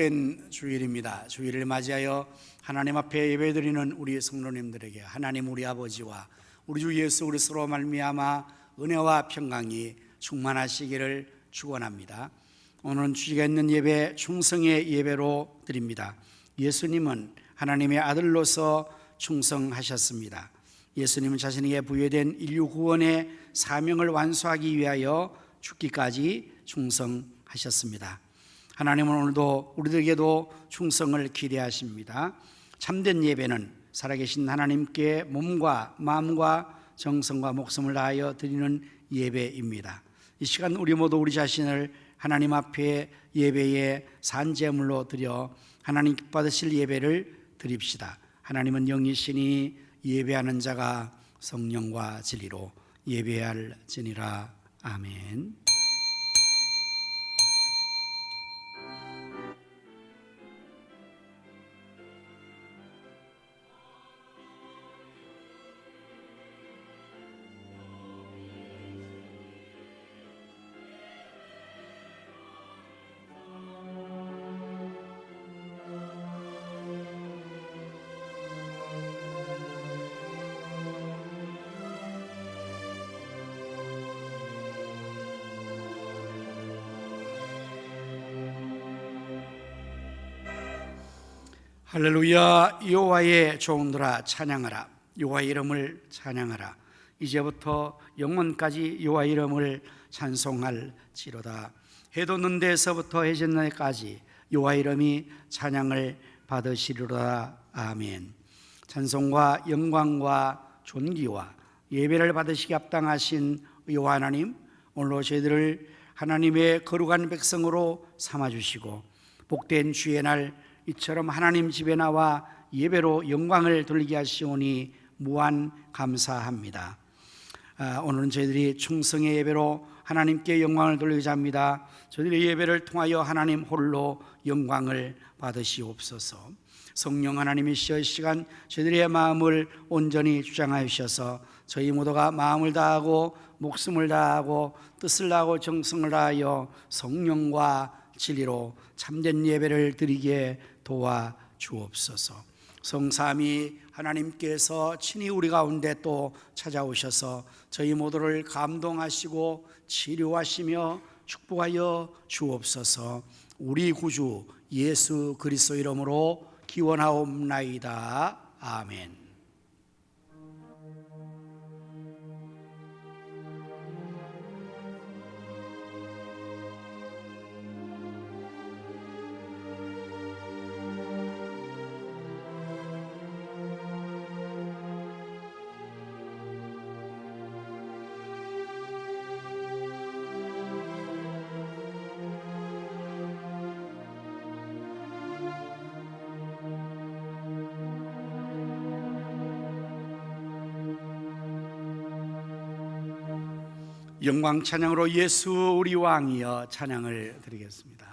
복된 주일입니다. 주일을 맞이하여 하나님 앞에 예배드리는 우리 성도님들에게 하나님 우리 아버지와 우리 주 예수 그리스도로 말미암아 은혜와 평강이 충만하시기를 축원합니다. 오늘은 주기가 있는 예배 충성의 예배로 드립니다. 예수님은 하나님의 아들로서 충성하셨습니다. 예수님은 자신에게 부여된 인류 구원의 사명을 완수하기 위하여 죽기까지 충성하셨습니다. 하나님은 오늘도 우리들에게도 충성을 기대하십니다. 참된 예배는 살아계신 하나님께 몸과 마음과 정성과 목숨을 다하여 드리는 예배입니다. 이 시간 우리 모두 우리 자신을 하나님 앞에 예배의 산제물로 드려 하나님 기뻐하실 예배를 드립시다. 하나님은 영이시니 예배하는 자가 성령과 진리로 예배할지니라. 아멘. 할렐루야. 여호와의 종들아 찬양하라. 여호와의 이름을 찬양하라. 이제부터 영원까지 여호와의 이름을 찬송할지로다. 해 돋는 데서부터 해 지는 데까지 여호와의 이름이 찬양을 받으시리로다. 아멘. 찬송과 영광과 존귀와 예배를 받으시기 합당하신 여호와 하나님, 오늘도 저희들을 하나님의 거룩한 백성으로 삼아주시고 복된 주의 날 이처럼 하나님 집에 나와 예배로 영광을 돌리게 하시오니 무한 감사합니다. 오늘은 저희들이 충성의 예배로 하나님께 영광을 돌리고자 합니다. 저희들의 예배를 통하여 하나님 홀로 영광을 받으시옵소서. 성령 하나님이시여 이 시간 저희들의 마음을 온전히 주장하여 주셔서 저희 모두가 마음을 다하고 목숨을 다하고 뜻을 다하고 정성을 다하여 성령과 진리로 참된 예배를 드리게 도와주옵소서. 성삼위 하나님께서 친히 우리 가운데 또 찾아오셔서 저희 모두를 감동하시고 치료하시며 축복하여 주옵소서. 우리 구주 예수 그리스도 이름으로 기원하옵나이다. 아멘. 영광 찬양으로 예수 우리 왕이여 찬양을 드리겠습니다.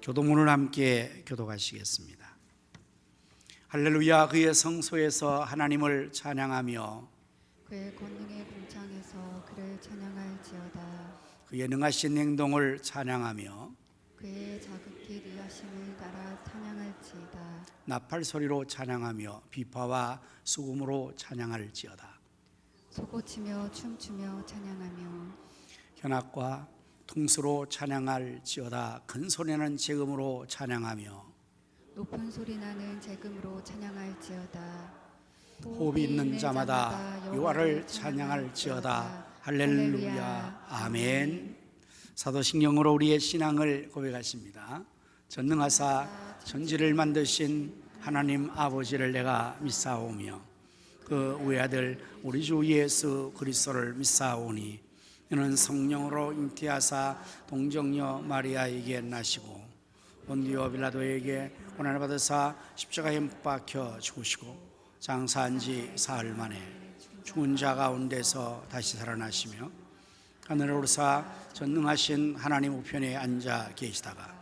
교도문을 함께 교독하시겠습니다. 할렐루야. 그의 성소에서 하나님을 찬양하며 그의 권능의 궁창에서 그를 찬양할지어다. 그의 능하신 행동을 찬양하며 그의 자극히 리하심을 따라 찬양할지이다. 나팔 소리로 찬양하며 비파와 수금으로 찬양할지어다. 소고치며 춤추며 찬양하며 현악과 풍수로 찬양할지어다. 큰 소리나는 제금으로 찬양하며 높은 소리 나는 재금으로 찬양할지어다. 호흡이 있는 자마다 여호와를 찬양할지어다. 할렐루야. 아멘. 사도신경으로 우리의 신앙을 고백하십니다. 전능하사 천지를 만드신 하나님 아버지를 내가 믿사오며 그 외아들 우리 주 예수 그리스도를 믿사오니 이는 성령으로 잉태하사 동정녀 마리아에게 나시고 본디오 빌라도에게 고난을 받으사 십자가에 못 박혀 죽으시고 장사한 지 사흘 만에 죽은 자 가운데서 다시 살아나시며 하늘에 오르사 전능하신 하나님 우편에 앉아 계시다가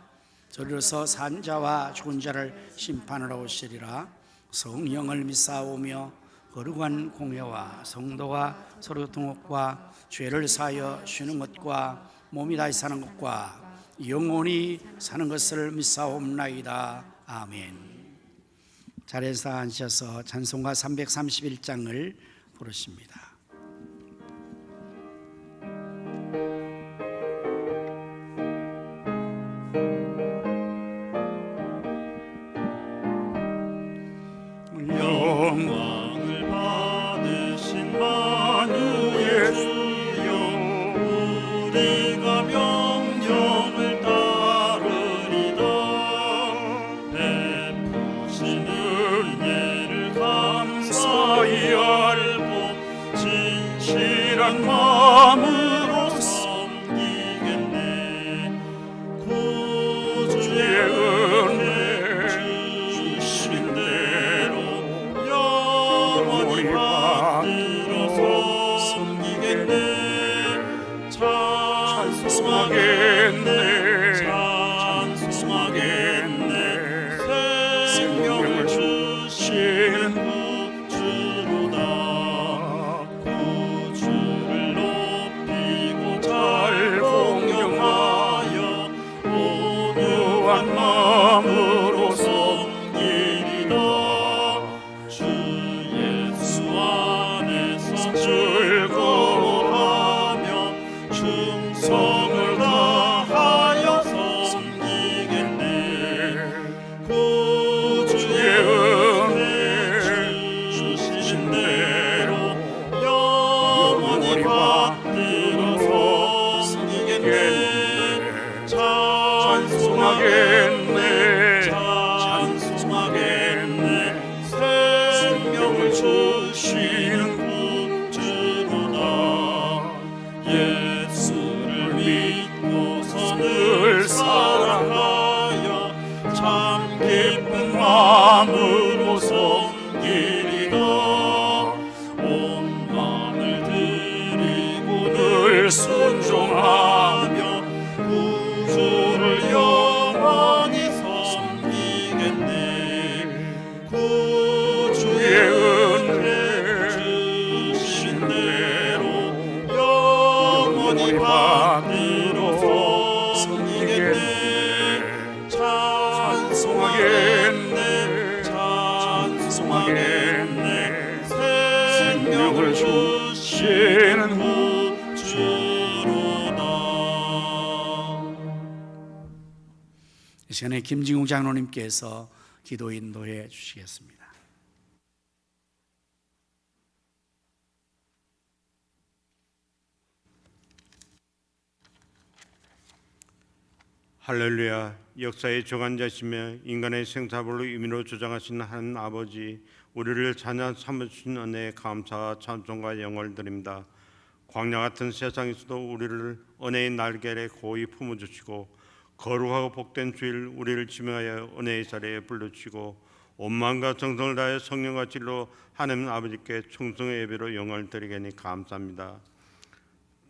저리로서 산 자와 죽은 자를 심판하러 오시리라. 성령을 믿사오며 거룩한 공회와 성도와 서로 통합과 죄를 사하여 쉬는 것과 몸이 다시 사는 것과 영원히 사는 것을 믿사옵나이다. 아멘. 자리에서 앉으셔서 찬송가 331장을 부르십니다. 영광을 받으신 만유의 주여 우리가 명령을 따르리다. 베푸신 은혜를 감사히 알고 진실한 마음으로 섬기겠네. 구주의 은혜 주신 대로 영원히 받들어서 섬기겠네. 찬송하겠네. 찬송하겠네. 생명을 주시는 구주로다. 구주를 높이고 잘 공경하여 온유한 마음으로 섬기리다. 주 예수 안에서 즐거워하며 충성을 다하여 섬기겠네. 구주의 은혜 주신 대로 영원히 받들어서 섬기겠네. 찬송하겠네. 찬송하겠네. 생명을 주시는 구주로다. 예수를 믿고서 늘 사랑하여 참 기쁜 마음으로 섬기리다. 온 마음을 드리고 늘 순종하며 구주를 영원히 섬기겠네. 구주의 은혜 주신 대로 영원히 받들어서 섬기겠네. 찬송하겠네. 찬송하겠네. 생명을 주시는 구주로다. 이 시간에 김진국 장로님께서 기도 인도해 주시겠습니다. 할렐루야. 역사의 주관자시며 인간의 생사별로 임의로 주장하신 하나님 아버지, 우리를 자녀 삼으신 은혜에 감사와 찬송과 영광을 드립니다. 광야 같은 세상에서도 우리를 은혜의 날개에 고이 품어주시고 거룩하고 복된 주일 우리를 지명하여 은혜의 자리에 불러주시고 온 마음과 정성을 다해 성령과 진리로 하나님 아버지께 충성의 예배로 영광을 드리겠니 감사합니다.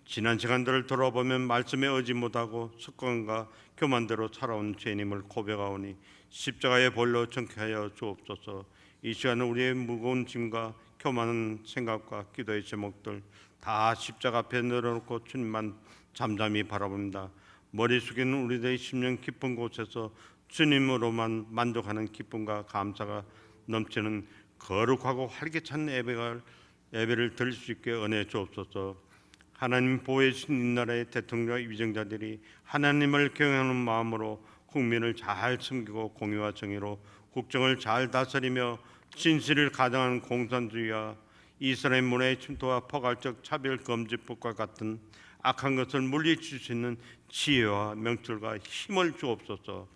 지난 시간들을 돌아보면 말씀에 의지 못하고 습관과 교만대로 살아온 죄인임을 고백하오니 십자가의 벌로 정케하여 주옵소서. 이 시간은 우리의 무거운 짐과 교만한 생각과 기도의 제목들 다 십자가 앞에 내려놓고 주님만 잠잠히 바라봅니다. 머리 숙이는 우리들의 심령 깊은 곳에서 주님으로만 만족하는 기쁨과 감사가 넘치는 거룩하고 활기찬 예배를 드릴 수 있게 은혜 주옵소서. 하나님 보호해 주신 이 나라의 대통령과 위정자들이 하나님을 경외하는 마음으로 국민을 잘 섬기고 공의와 정의로 국정을 잘 다스리며 진실을 가장하는 공산주의와 이스라엘 문화의 침투와 포괄적 차별금지법과 같은 악한 것을 물리칠 수 있는 지혜와 명철과 힘을 주옵소서.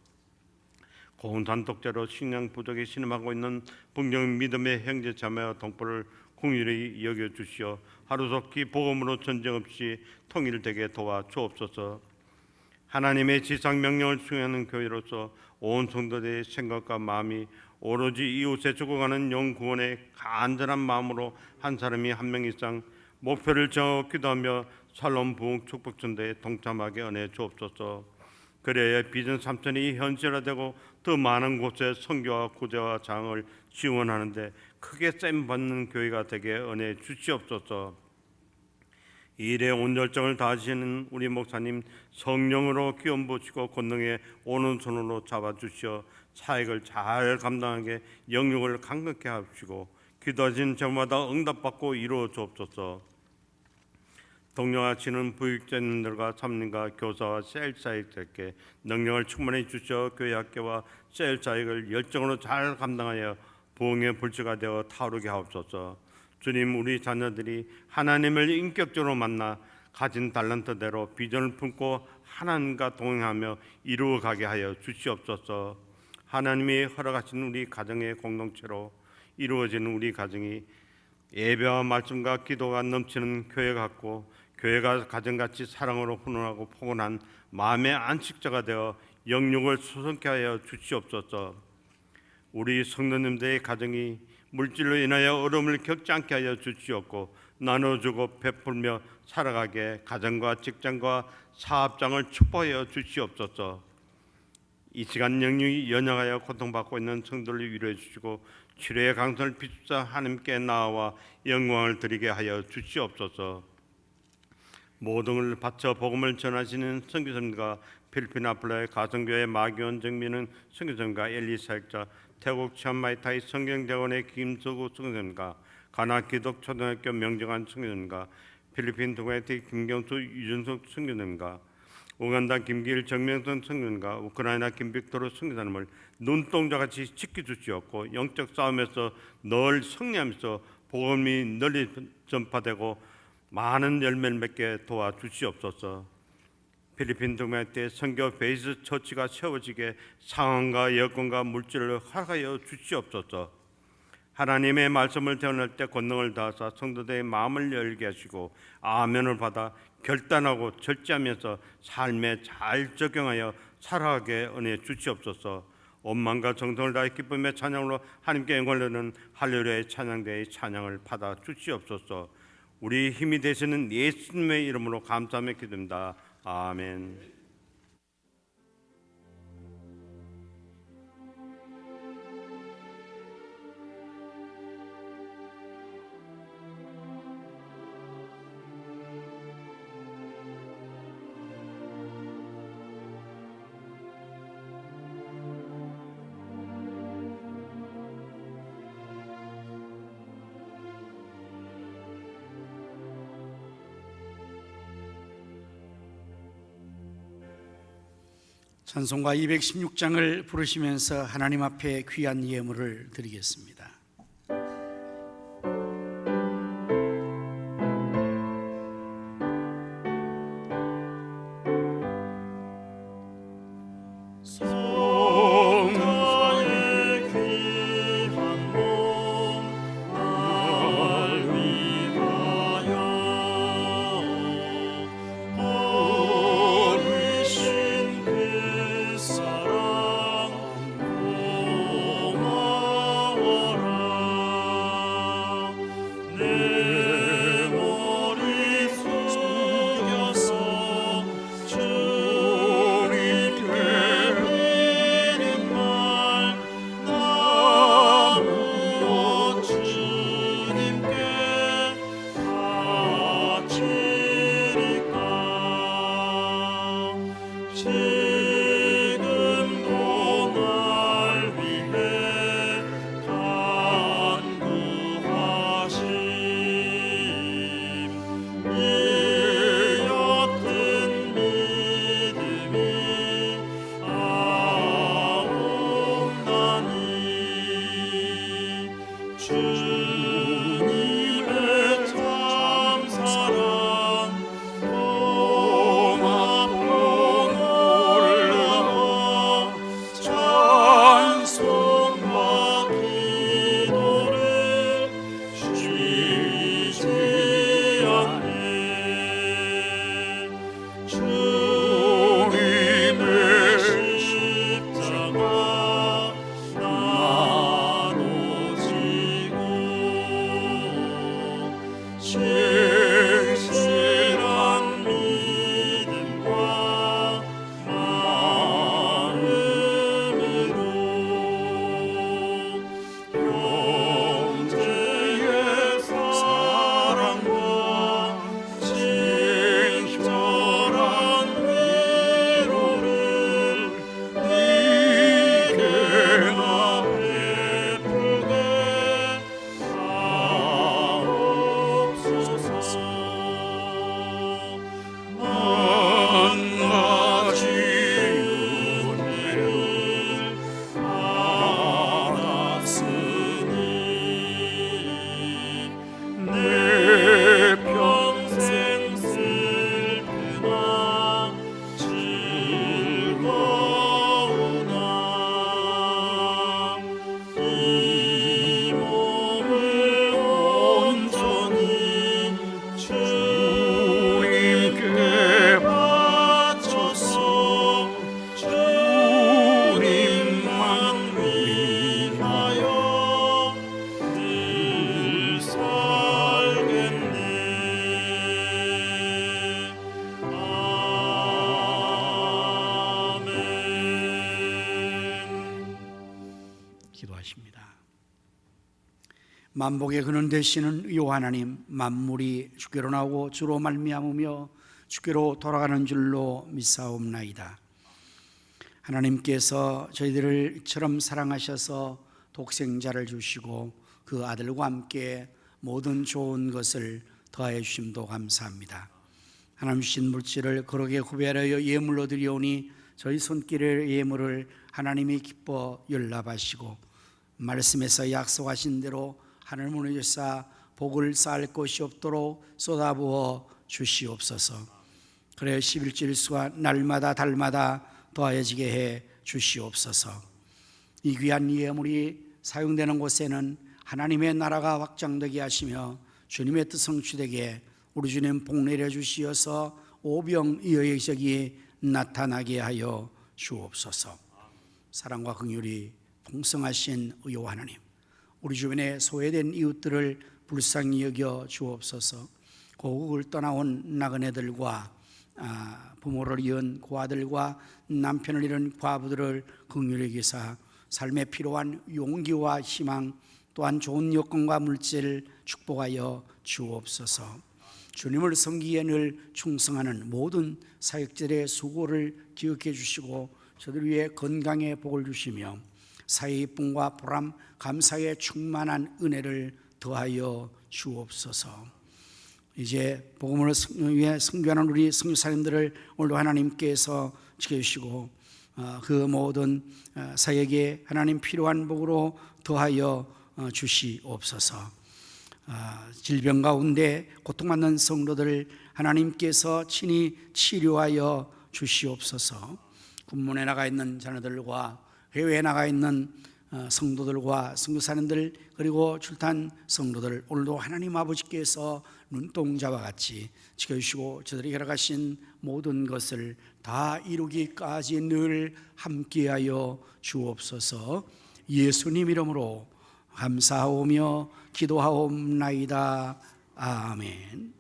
공산 독재로 식량 부족에 신음하고 있는 분명 믿음의 형제 자매와 동포를 긍휼히 여겨 주시어 하루속히 복음으로 전쟁 없이 통일되게 도와 주옵소서. 하나님의 지상 명령을 수행하는 교회로서 온 성도들의 생각과 마음이 오로지 이웃에 죽어가는 영 구원의 간절한 마음으로 한 사람이 한 명 이상 목표를 정하고 기도하며 살롬 부흥 축복 전도에 동참하게 은혜 주옵소서. 그래야 비전 3천이 현실화되고 더 많은 곳에 선교와 구제와 장을 지원하는데 크게 쌤 받는 교회가 되게 은혜 주시옵소서. 이 일에 온 열정을 다하시는 우리 목사님 성령으로 기름 부으시고 권능의 오른손으로 잡아주시어 사역을 잘 감당하게 영육을 강건케 하시고 기도하신 제마다 응답받고 이루어 주옵소서. 동료하시는 부육자님들과 삼림과 교사와 셀 사역자께 능력을 충만히 주셔 교회 학교와 셀 사역을 열정으로 잘 감당하여 부흥의 불씨가 되어 타오르게 하옵소서. 주님, 우리 자녀들이 하나님을 인격적으로 만나 가진 달란트대로 비전을 품고 하나님과 동행하며 이루어가게 하여 주시옵소서. 하나님이 허락하신 우리 가정의 공동체로 이루어지는 우리 가정이 예배와 말씀과 기도가 넘치는 교회 같고 교회가 가정같이 사랑으로 훈훈하고 포근한 마음의 안식처가 되어 영육을 수성케 하여 주시옵소서. 우리 성도님들의 가정이 물질로 인하여 어려움을 겪지 않게 하여 주시옵고 나눠주고 베풀며 살아가게 가정과 직장과 사업장을 축복하여 주시옵소서. 이 시간 영육이 연약하여 고통받고 있는 성도를 위로해 주시고 치료의 강선을 비추사 하나님께 나아와 영광을 드리게 하여 주시옵소서. 모든 걸 바쳐 복음을 전하시는 선교사님과 필리핀 아플라의 가정교회 마기원 정민은 선교사님과 엘리 사역자 태국 치안마이타이 성경대원의 김서구 선교사님과 가나 기독초등학교 명정한 선교사님과 필리핀 동아이티 김경수 유준석 선교사님과 우간다 김길 정명선 선교사님과 우크라이나 김빅토르 선교사님을 눈동자같이 지켜주시옵고 영적 싸움에서 늘 승리하면서 복음이 널리 전파되고 많은 열매를 맺게 도와주시옵소서. 필리핀 동아이티 선교 베이스 처치가 세워지게 상황과 여건과 물질을 허락하여 주시옵소서. 하나님의 말씀을 전할 때 권능을 다하사 성도들의 마음을 열게 하시고 아멘을 받아 결단하고 절제하면서 삶에 잘 적용하여 살아가게 은혜 주시옵소서. 원망과 정성을 다해 기쁨의 찬양으로 하나님께 영광을 드리는 할렐루야의 찬양대의 찬양을 받아 주시옵소서. 우리 힘이 되시는 예수님의 이름으로 감사하며 기도합니다. 아멘. 찬송가 216장을 부르시면서 하나님 앞에 귀한 예물을 드리겠습니다. 사랑 기도하십니다. 만복의 근원 되시는 요 하나님, 만물이 주께로 나오고 주로 말미암으며 주께로 돌아가는 줄로 믿사옵나이다. 하나님께서 저희들을 이처럼 사랑하셔서 독생자를 주시고 그 아들과 함께 모든 좋은 것을 더하여 주심도 감사합니다. 하나님 주신 물질을 거룩에 구별하여 예물로 드리오니 저희 손길의 예물을 하나님이 기뻐 열납하시고 말씀에서 약속하신 대로 하늘 문을 여사 복을 쌓을 곳이 없도록 쏟아부어 주시옵소서. 그래 11질 날마다 달마다 더하여지게 해 주시옵소서. 이 귀한 예물이 사용되는 곳에는 하나님의 나라가 확장되게 하시며 주님의 뜻 성취되게 우리 주님 복 내려 주시어서 오병이어의 기적이 나타나게 하여 주옵소서. 사랑과 긍휼이 풍성하신 의요 하나님, 우리 주변에 소외된 이웃들을 불쌍히 여겨 주옵소서. 고국을 떠나온 나그네들과 부모를 잃은 고아들과 남편을 잃은 과부들을 긍휼히 여기사 삶에 필요한 용기와 희망 또한 좋은 여건과 물질을 축복하여 주옵소서. 주님을 섬기기에 늘 충성하는 모든 사역자들의 수고를 기억해 주시고 저들 위해 건강의 복을 주시며 사회의 기쁨과 보람, 감사의 충만한 은혜를 더하여 주옵소서. 이제 복음을 위해 선교하는 우리 선교사님들을 오늘도 하나님께서 지켜주시고 그 모든 사역에 하나님 필요한 복으로 더하여 주시옵소서. 질병 가운데 고통받는 성도들을 하나님께서 친히 치료하여 주시옵소서. 군문에 나가 있는 자녀들과 해외에 나가 있는 성도들과 선교사님들 그리고 출탄 성도들 오늘도 하나님 아버지께서 눈동자와 같이 지켜주시고 저들이 걸어가신 모든 것을 다 이루기까지 늘 함께하여 주옵소서. 예수님 이름으로 감사하오며 기도하옵나이다. 아멘.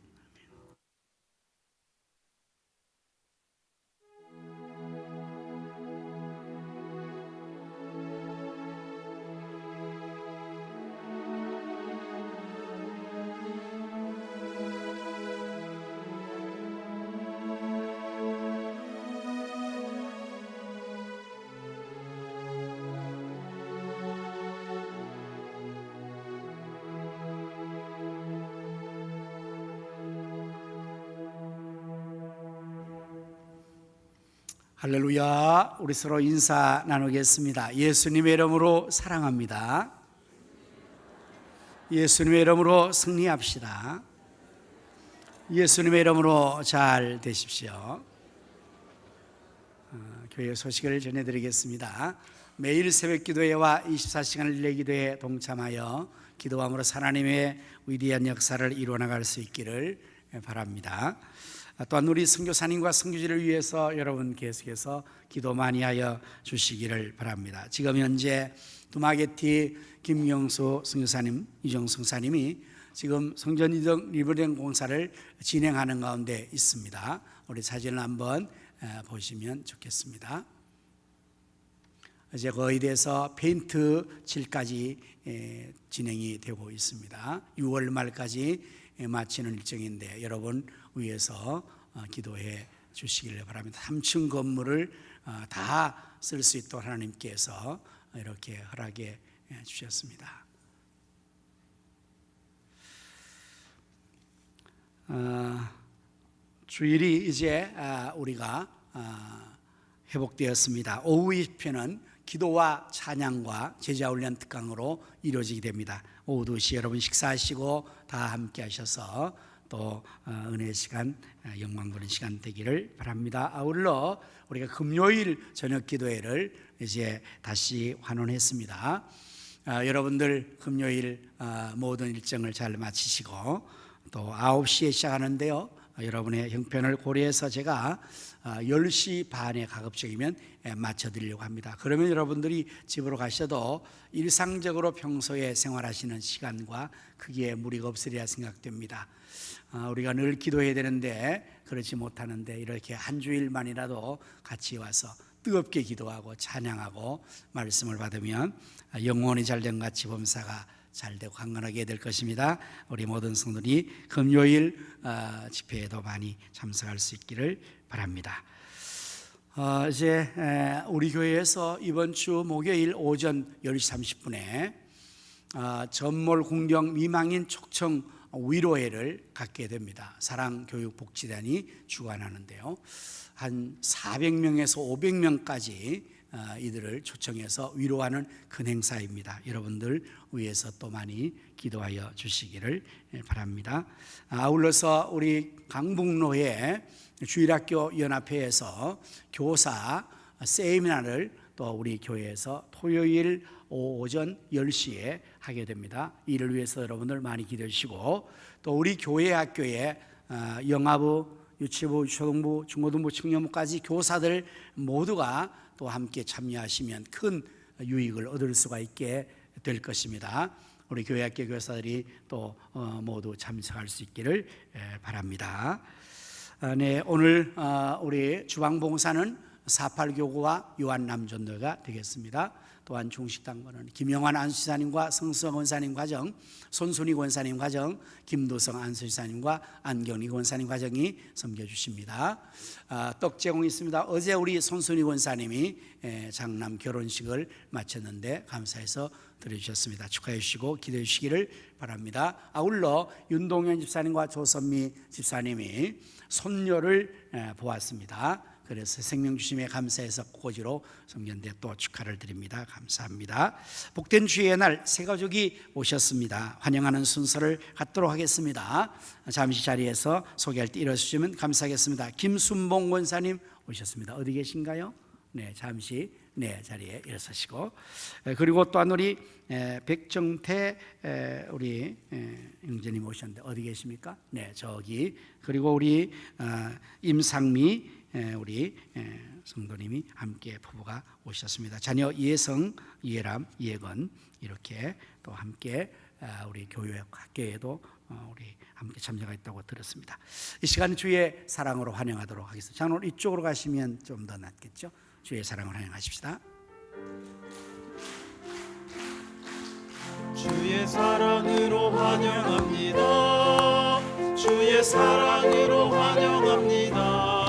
할렐루야. 우리 서로 인사 나누겠습니다. 예수님의 이름으로 사랑합니다. 예수님의 이름으로 승리합시다. 예수님의 이름으로 잘 되십시오. 교회 소식을 전해드리겠습니다. 매일 새벽 기도회와 24시간 릴레이 기도회에 동참하여 기도함으로 하나님의 위대한 역사를 이루어나갈 수 있기를 바랍니다. 또한 우리 선교사님과 선교지를 위해서 여러분 계속해서 기도 많이 하여 주시기를 바랍니다. 지금 현재 두마게티 김경수 선교사님, 이정성 사님이 지금 성전 이동 리버링 공사를 진행하는 가운데 있습니다. 우리 사진을 한번 보시면 좋겠습니다. 이제 거의 돼서 페인트 칠까지 진행이 되고 있습니다. 6월 말까지 마치는 일정인데 여러분 위해서 기도해 주시기를 바랍니다. 3층 건물을 다 쓸 수 있도록 하나님께서 이렇게 허락해 주셨습니다. 주일이 이제 우리가 회복되었습니다. 오후 20회는 기도와 찬양과 제자훈련 특강으로 이루어지게 됩니다. 오후 2시 여러분 식사하시고 다 함께 하셔서 또 은혜의 시간, 영광 보는 시간 되기를 바랍니다. 아울러 우리가 금요일 저녁 기도회를 이제 다시 환원했습니다. 여러분들 금요일 모든 일정을 잘 마치시고 또 9시에 시작하는데요. 여러분의 형편을 고려해서 제가 10시 반에 가급적이면 맞춰드리려고 합니다. 그러면 여러분들이 집으로 가셔도 일상적으로 평소에 생활하시는 시간과 크게 무리가 없으리라 생각됩니다. 우리가 늘 기도해야 되는데 그렇지 못하는데 이렇게 한 주일만이라도 같이 와서 뜨겁게 기도하고 찬양하고 말씀을 받으면 영혼이 잘된 같이 범사가 잘되고 강건하게 될 것입니다. 우리 모든 성도들이 금요일 집회에도 많이 참석할 수 있기를 바랍니다. 이제 우리 교회에서 이번 주 목요일 오전 10시 30분에 전몰 공경 미망인 촉청 위로회를 갖게 됩니다. 사랑교육복지단이 주관하는데요, 한 400명에서 500명까지 이들을 초청해서 위로하는 큰 행사입니다. 여러분들 위해서 또 많이 기도하여 주시기를 바랍니다. 아울러서 우리 강북로의 주일학교 연합회에서 교사 세미나를 또 우리 교회에서 토요일 오전 10시에 하게 됩니다. 이를 위해서 여러분들 많이 기도해 주시고, 또 우리 교회 학교에 영아부, 유치부, 초등부, 중고등부, 청년부까지 교사들 모두가 또 함께 참여하시면 큰 유익을 얻을 수가 있게 될 것입니다. 우리 교회 학교 교사들이 또 모두 참석할 수 있기를 바랍니다. 네, 오늘 우리 주방봉사는 48교구와 요한남전도가 되겠습니다. 또한 중식당번은 김영환 안수지사님과 성수영 권사님 과정, 손순희 권사님 과정, 김도성 안수지사님과 안경리 권사님 과정이 섬겨주십니다. 떡 제공이 있습니다. 어제 우리 손순희 권사님이 장남 결혼식을 마쳤는데 감사해서 드려주셨습니다. 축하해 주시고 기도해 주시기를 바랍니다. 아울러 윤동현 집사님과 조선미 집사님이 손녀를 보았습니다. 그래서 생명주심에 감사해서 꼬지로 성견대 또 축하를 드립니다. 감사합니다. 복된 주의 날 새 가족이 오셨습니다. 환영하는 순서를 갖도록 하겠습니다. 잠시 자리에서 소개할 때 일어서시면 감사하겠습니다. 김순봉 권사님 오셨습니다. 어디 계신가요? 네, 잠시 자리에 일어서시고, 그리고 또한 우리 백정태 우리 형제님 오셨는데 어디 계십니까? 네, 저기. 그리고 우리 임상미 우리 성도님이 함께 부부가 오셨습니다. 자녀 예성, 예람, 예건 이렇게 또 함께 우리 교회 학교에도 우리 함께 참여가 있다고 들었습니다. 이 시간 주의 사랑으로 환영하도록 하겠습니다. 자, 오늘 이쪽으로 가시면 좀 더 낫겠죠? 주의 사랑을 환영하십시다. 주의 사랑으로 환영합니다. 주의 사랑으로 환영합니다.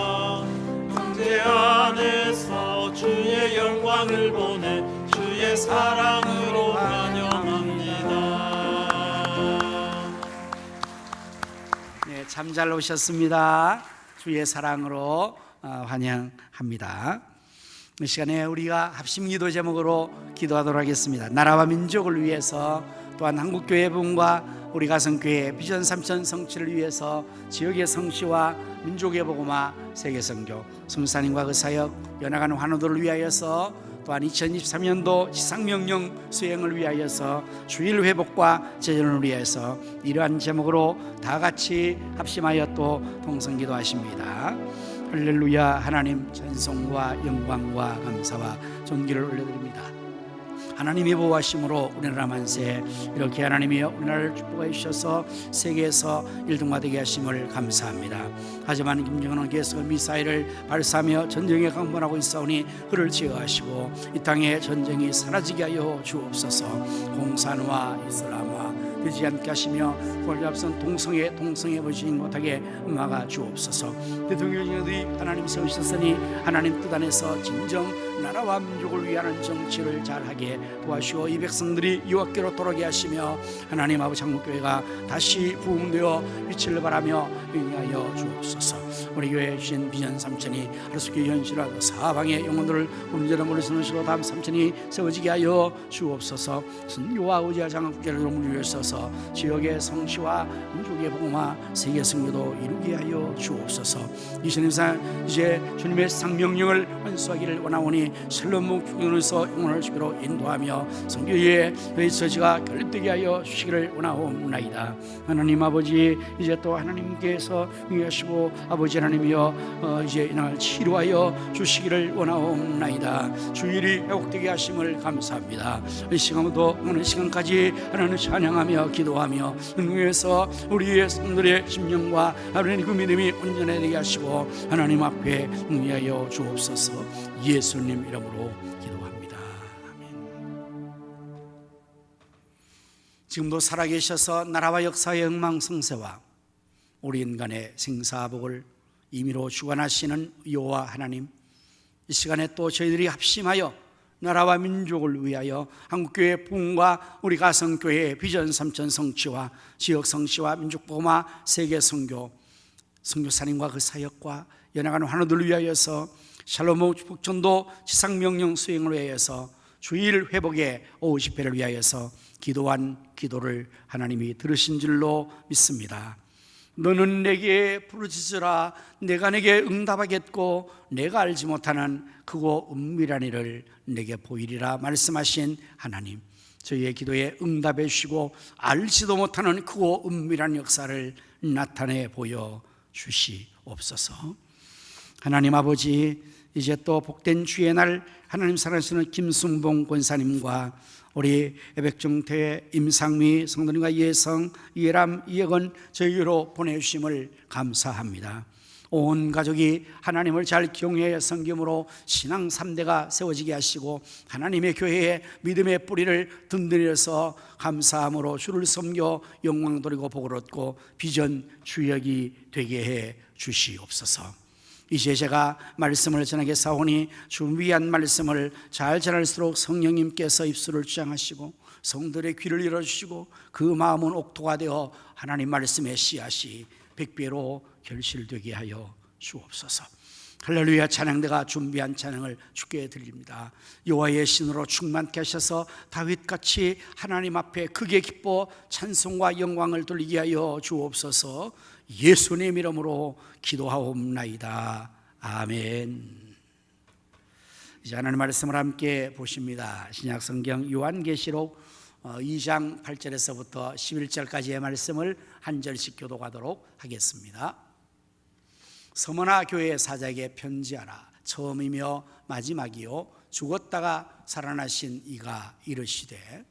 형제 안에서 주의 영광을 보내 주의 사랑으로 환영합니다. 네, 참 잘 오셨습니다. 주의 사랑으로 환영합니다. 이 시간에 우리가 합심기도 제목으로 기도하도록 하겠습니다. 나라와 민족을 위해서, 또한 한국교회 부흥과 우리 가성교회 비전 3천 성취를 위해서 지역의 성취와 민족의 복음화, 세계선교, 성사님과 그 사역, 연합하는 환우들을 위하여서, 또한 2023년도 지상명령 수행을 위하여서, 주일 회복과 재전을 위해서 이러한 제목으로 다 같이 합심하여 또 동성기도하십니다. 할렐루야. 하나님 찬송과 영광과 감사와 존귀를 올려드립니다. 하나님이 보호하심으로 우리나라 만세, 이렇게 하나님이 우리나라를 축복해 주셔서 세계에서 1등과 되게 하심을 감사합니다. 하지만 김정은 계속 미사일을 발사하며 전쟁에 강변하고 있사오니 그를 제어하시고 이 땅에 전쟁이 사라지게 하여 주옵소서. 공산화 이슬람화 되지 않게 하시며 그걸 앞선 동성애 보시지 못하게 막아 주옵소서. 대통령이 하나님 세우셨으니 하나님 뜻 안에서 진정 나라와 민족을 위하는 정치를 잘하게 도와주시고 이 백성들이 유학교로 돌아오게 하시며 하나님 아버지 한국교회가 다시 부흥되어 위치를 바라며 응하여 주옵소서. 우리 교회에 주신 비전 3천이 하루속히 현실화하고 사방의 영혼들을 온전히 물리서시고 다음 3천이 세워지게 하여 주옵소서. 선교와 의지와 장학국제를 물리셔서 지역의 성시와 민족의 복음화, 세계 선교도 이루게 하여 주옵소서. 이제 주님의 상명령을 완수하기를 원하오니 셀럽목 교회에서 영혼을 주기로 인도하며 선교의 저지가 결립되게 하여 주시기를 원하옵나이다. 하나님 아버지, 이제 또 하나님께서 응하시고 아버지 하나님이여 이제 이날 치료하여 주시기를 원하옵나이다. 주일이 회복되게 하심을 감사합니다. 이 시간부터 오늘 시간까지 하나님을 찬양하며 기도하며 능력에서 우리의 성들의 심령과 하나님 그 믿음이 온전하게 하시고 하나님 앞에 응하여 주옵소서. 예수님 이름으로 기도합니다. 아멘. 지금도 살아계셔서 나라와 역사의 영망성쇠와 우리 인간의 생사복을 임의로 주관하시는 여호와 하나님, 이 시간에 또 저희들이 합심하여 나라와 민족을 위하여 한국교회 부흥과 우리 가성교회의 비전 3천 성취와 지역 성취와 민족복음화 세계 선교, 선교사님과 그 사역과 연약한 환우들을 위하여서 샬롬 북전도 지상명령 수행을 위하여서 주일 회복의 오후 집회를 위하여서 기도한 기도를 하나님이 들으신 줄로 믿습니다. 너는 내게 부르짖으라. 내가 내게 응답하겠고 내가 알지 못하는 크고 은밀한 일을 내게 보이리라 말씀하신 하나님, 저희의 기도에 응답해 주시고 알지도 못하는 크고 은밀한 역사를 나타내 보여 주시옵소서. 하나님 아버지, 이제 또 복된 주의 날 하나님 살아계시는 김순봉 권사님과 우리 백중태, 임상미 성도님과 예성, 이해람, 이혜건 저희로 보내주심을 감사합니다. 온 가족이 하나님을 잘 경외하여 섬김으로 신앙 3대가 세워지게 하시고 하나님의 교회에 믿음의 뿌리를 든든해서 감사함으로 주를 섬겨 영광 돌리고 복을 얻고 비전 주역이 되게 해 주시옵소서. 이제 제가 말씀을 전하게 사오니 준비한 말씀을 잘 전할수록 성령님께서 입술을 주장하시고 성들의 귀를 열어주시고 그 마음은 옥토가 되어 하나님 말씀의 씨앗이 백배로 결실되게 하여 주옵소서. 할렐루야. 찬양대가 준비한 찬양을 주께 드립니다. 여호와의 신으로 충만케 하셔서 다윗같이 하나님 앞에 크게 기뻐 찬송과 영광을 돌리게 하여 주옵소서. 예수님 이름으로 기도하옵나이다. 아멘. 이제 하나님 말씀을 함께 보십니다. 신약성경 요한계시록 2장 8절에서부터 11절까지의 말씀을 한 절씩 교독하도록 하겠습니다. 서머나 교회 사자에게 편지하라. 처음이며 마지막이요 죽었다가 살아나신 이가 이르시되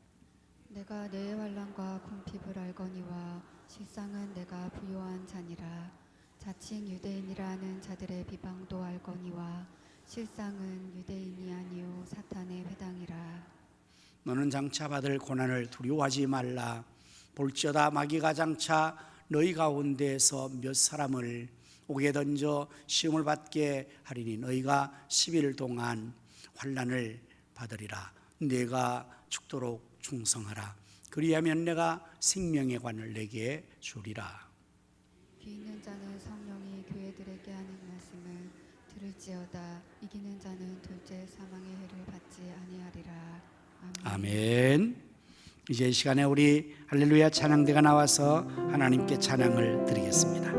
내가 내 환난과 궁핍을 알거니와 실상은 내가 부요한 자니라. 자칭 유대인이라 하는 자들의 비방도 알거니와 실상은 유대인이 아니요 사탄의 회당이라. 너는 장차 받을 고난을 두려워하지 말라. 볼지어다 마귀가 장차 너희 가운데에서 몇 사람을 옥에 던져 시험을 받게 하리니 너희가 10일 동안 환난을 받으리라. 내가 죽도록 충성하라. 그리하면 내가 생명의 관을 내게 주리라. 귀 있는 자는 성령이 교회들에게 하는 말씀을 들을지어다. 이기는 자는 둘째 사망의 해를 받지 아니하리라. 아멘. 이제 이 시간에 우리 할렐루야 찬양대가 나와서 하나님께 찬양을 드리겠습니다.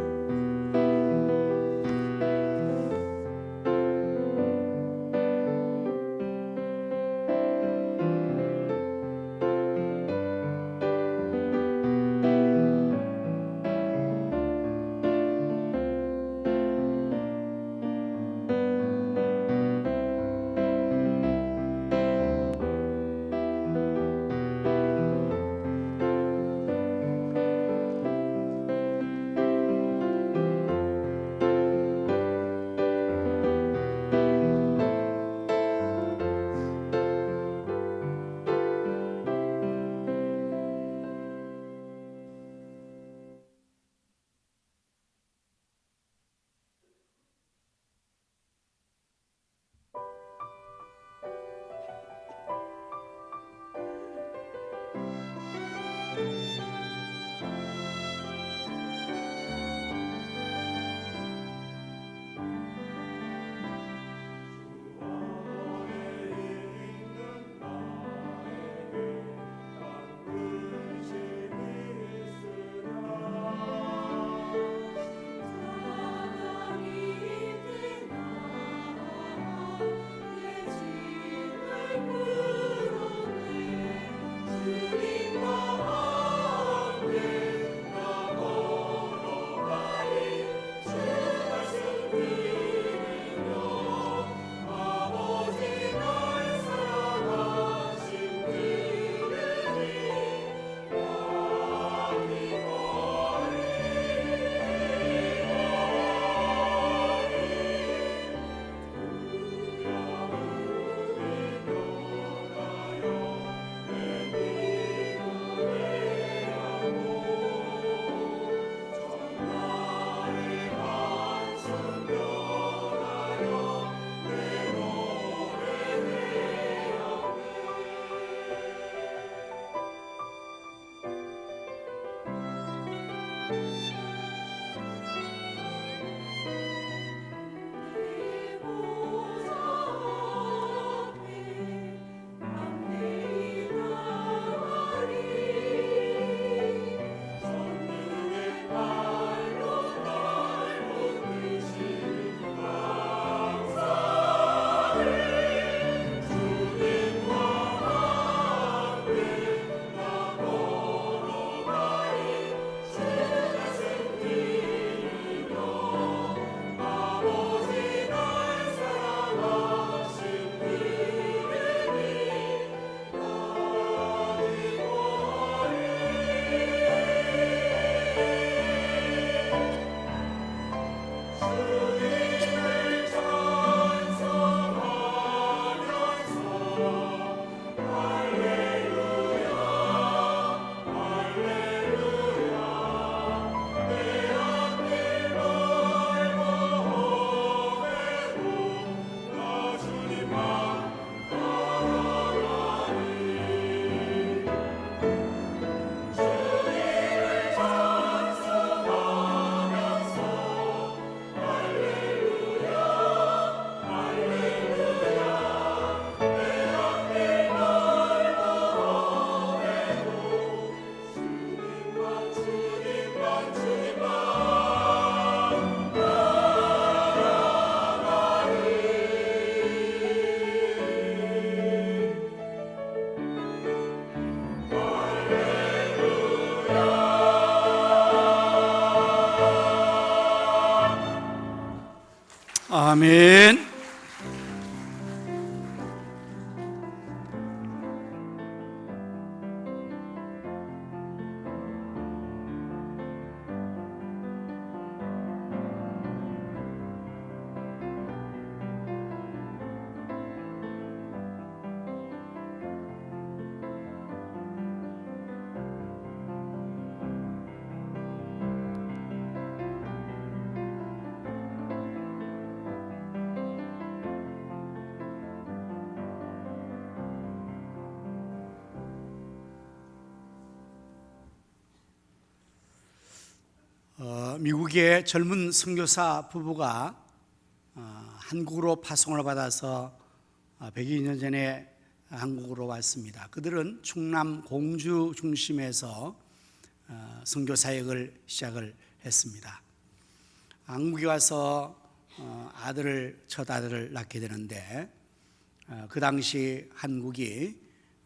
아멘. 미국의 젊은 선교사 부부가 한국으로 파송을 받아서 102년 전에 한국으로 왔습니다. 그들은 충남 공주 중심에서 선교 사역을 시작을 했습니다. 한국에 와서 첫 아들을 낳게 되는데 그 당시 한국이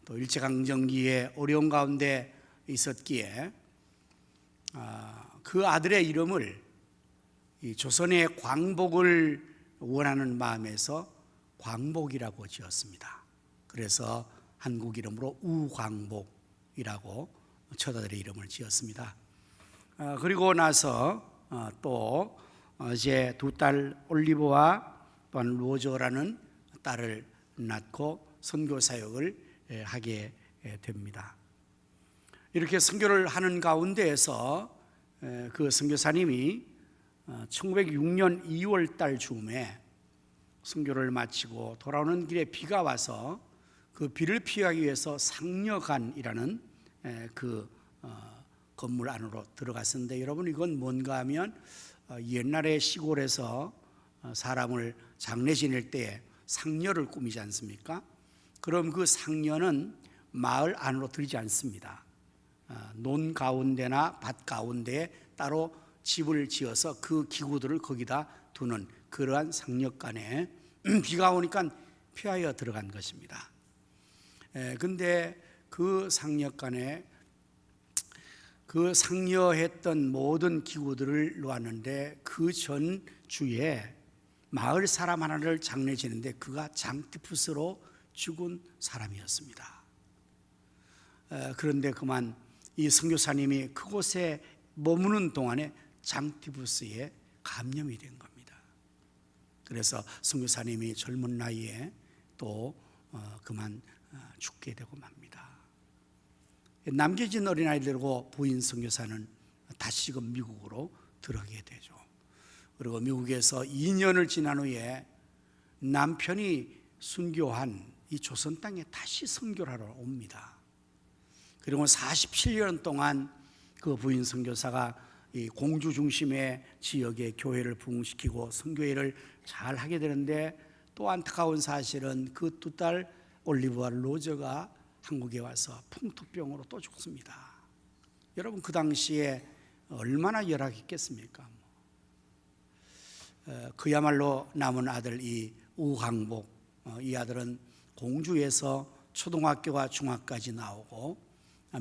또 일제강점기에 어려운 가운데 있었기에 그 아들의 이름을 이 조선의 광복을 원하는 마음에서 광복이라고 지었습니다. 그래서 한국 이름으로 우광복이라고 첫 아들의 이름을 지었습니다. 그리고 나서 또 이제 두 딸 올리브와 또한 로저라는 딸을 낳고 선교 사역을 하게 됩니다. 이렇게 선교를 하는 가운데에서 그 선교사님이 1906년 2월 달 즈음에 선교를 마치고 돌아오는 길에 비가 와서 그 비를 피하기 위해서 상려관이라는 그 건물 안으로 들어갔었는데, 여러분 이건 뭔가 하면 옛날에 시골에서 사람을 장례 지낼 때 상려를 꾸미지 않습니까? 그럼 그 상려는 마을 안으로 들이지 않습니다. 논 가운데나 밭 가운데에 따로 집을 지어서 그 기구들을 거기다 두는 그러한 상려간에 비가 오니까 피하여 들어간 것입니다. 근데 그 상려간에 그 상려했던 모든 기구들을 놓았는데 그 전 주에 마을 사람 하나를 장례 지는데 그가 장티푸스로 죽은 사람이었습니다. 그런데 그만 이 선교사님이 그곳에 머무는 동안에 장티푸스에 감염이 된 겁니다. 그래서 선교사님이 젊은 나이에 또 그만 죽게 되고 맙니다. 남겨진 어린아이들과 부인 선교사는 다시금 미국으로 들어가게 되죠. 그리고 미국에서 2년을 지난 후에 남편이 순교한 이 조선 땅에 다시 선교를 하러 옵니다. 그리고 47년 동안 그 부인 선교사가 이 공주 중심의 지역의 교회를 부흥시키고 선교회를 잘 하게 되는데, 또 안타까운 사실은 그 두 딸 올리브와 로저가 한국에 와서 풍토병으로 또 죽습니다. 여러분 그 당시에 얼마나 열악했겠습니까? 그야말로 남은 아들 이 우광복, 이 아들은 공주에서 초등학교와 중학까지 나오고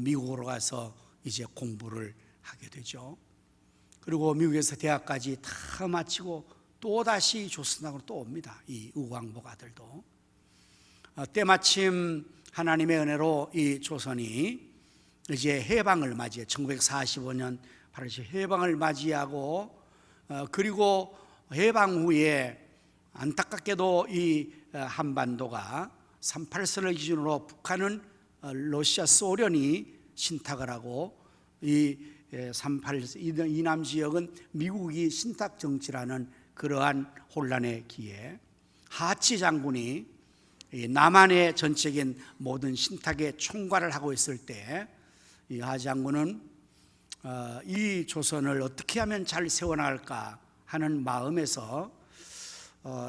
미국으로 가서 이제 공부를 하게 되죠. 그리고 미국에서 대학까지 다 마치고 또다시 조선당으로 또 옵니다. 이 우광복 아들도. 때마침 하나님의 은혜로 이 조선이 이제 해방을 맞이해 1945년 8월 해방을 맞이하고, 그리고 해방 후에 안타깝게도 이 한반도가 38선을 기준으로 북한은 러시아 소련이 신탁을 하고 이 38 이남 지역은 미국이 신탁 정치라는 그러한 혼란의 기에 하치 장군이 남한의 전적인 모든 신탁의 총괄을 하고 있을 때 이 하 장군은 이 조선을 어떻게 하면 잘 세워나갈까 하는 마음에서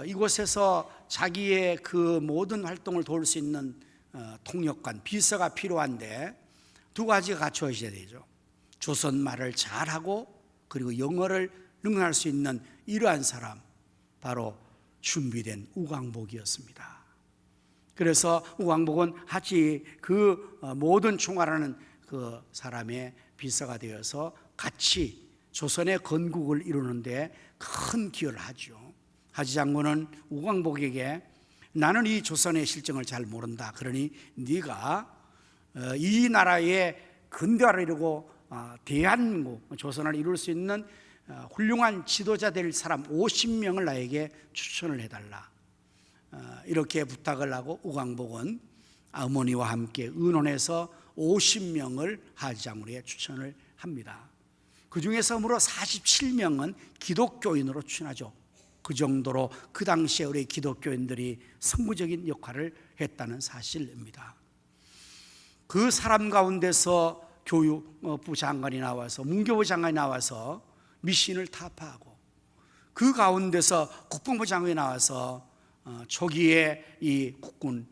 이곳에서 자기의 그 모든 활동을 도울 수 있는 통역관, 비서가 필요한데 두 가지가 갖춰져야 되죠. 조선말을 잘하고 그리고 영어를 능할 수 있는 이러한 사람, 바로 준비된 우광복이었습니다. 그래서 우광복은 하치 그 모든 총괄하는 그 사람의 비서가 되어서 같이 조선의 건국을 이루는데 큰 기여를 하죠. 하지 장군은 우광복에게 나는 이 조선의 실정을 잘 모른다. 그러니 네가 이 나라의 근대화를 이루고 대한민국, 조선을 이룰 수 있는 훌륭한 지도자 될 사람 50명을 나에게 추천을 해달라. 이렇게 부탁을 하고 우광복은 어머니와 함께 의논해서 50명을 하지장군에게 추천을 합니다. 그 중에서 무려 47명은 기독교인으로 추천하죠. 그 정도로 그 당시에 우리 기독교인들이 선구적인 역할을 했다는 사실입니다. 그 사람 가운데서 교육부 장관이 나와서, 문교부 장관이 나와서 미신을 타파하고, 그 가운데서 국방부 장관이 나와서 초기에 이 국군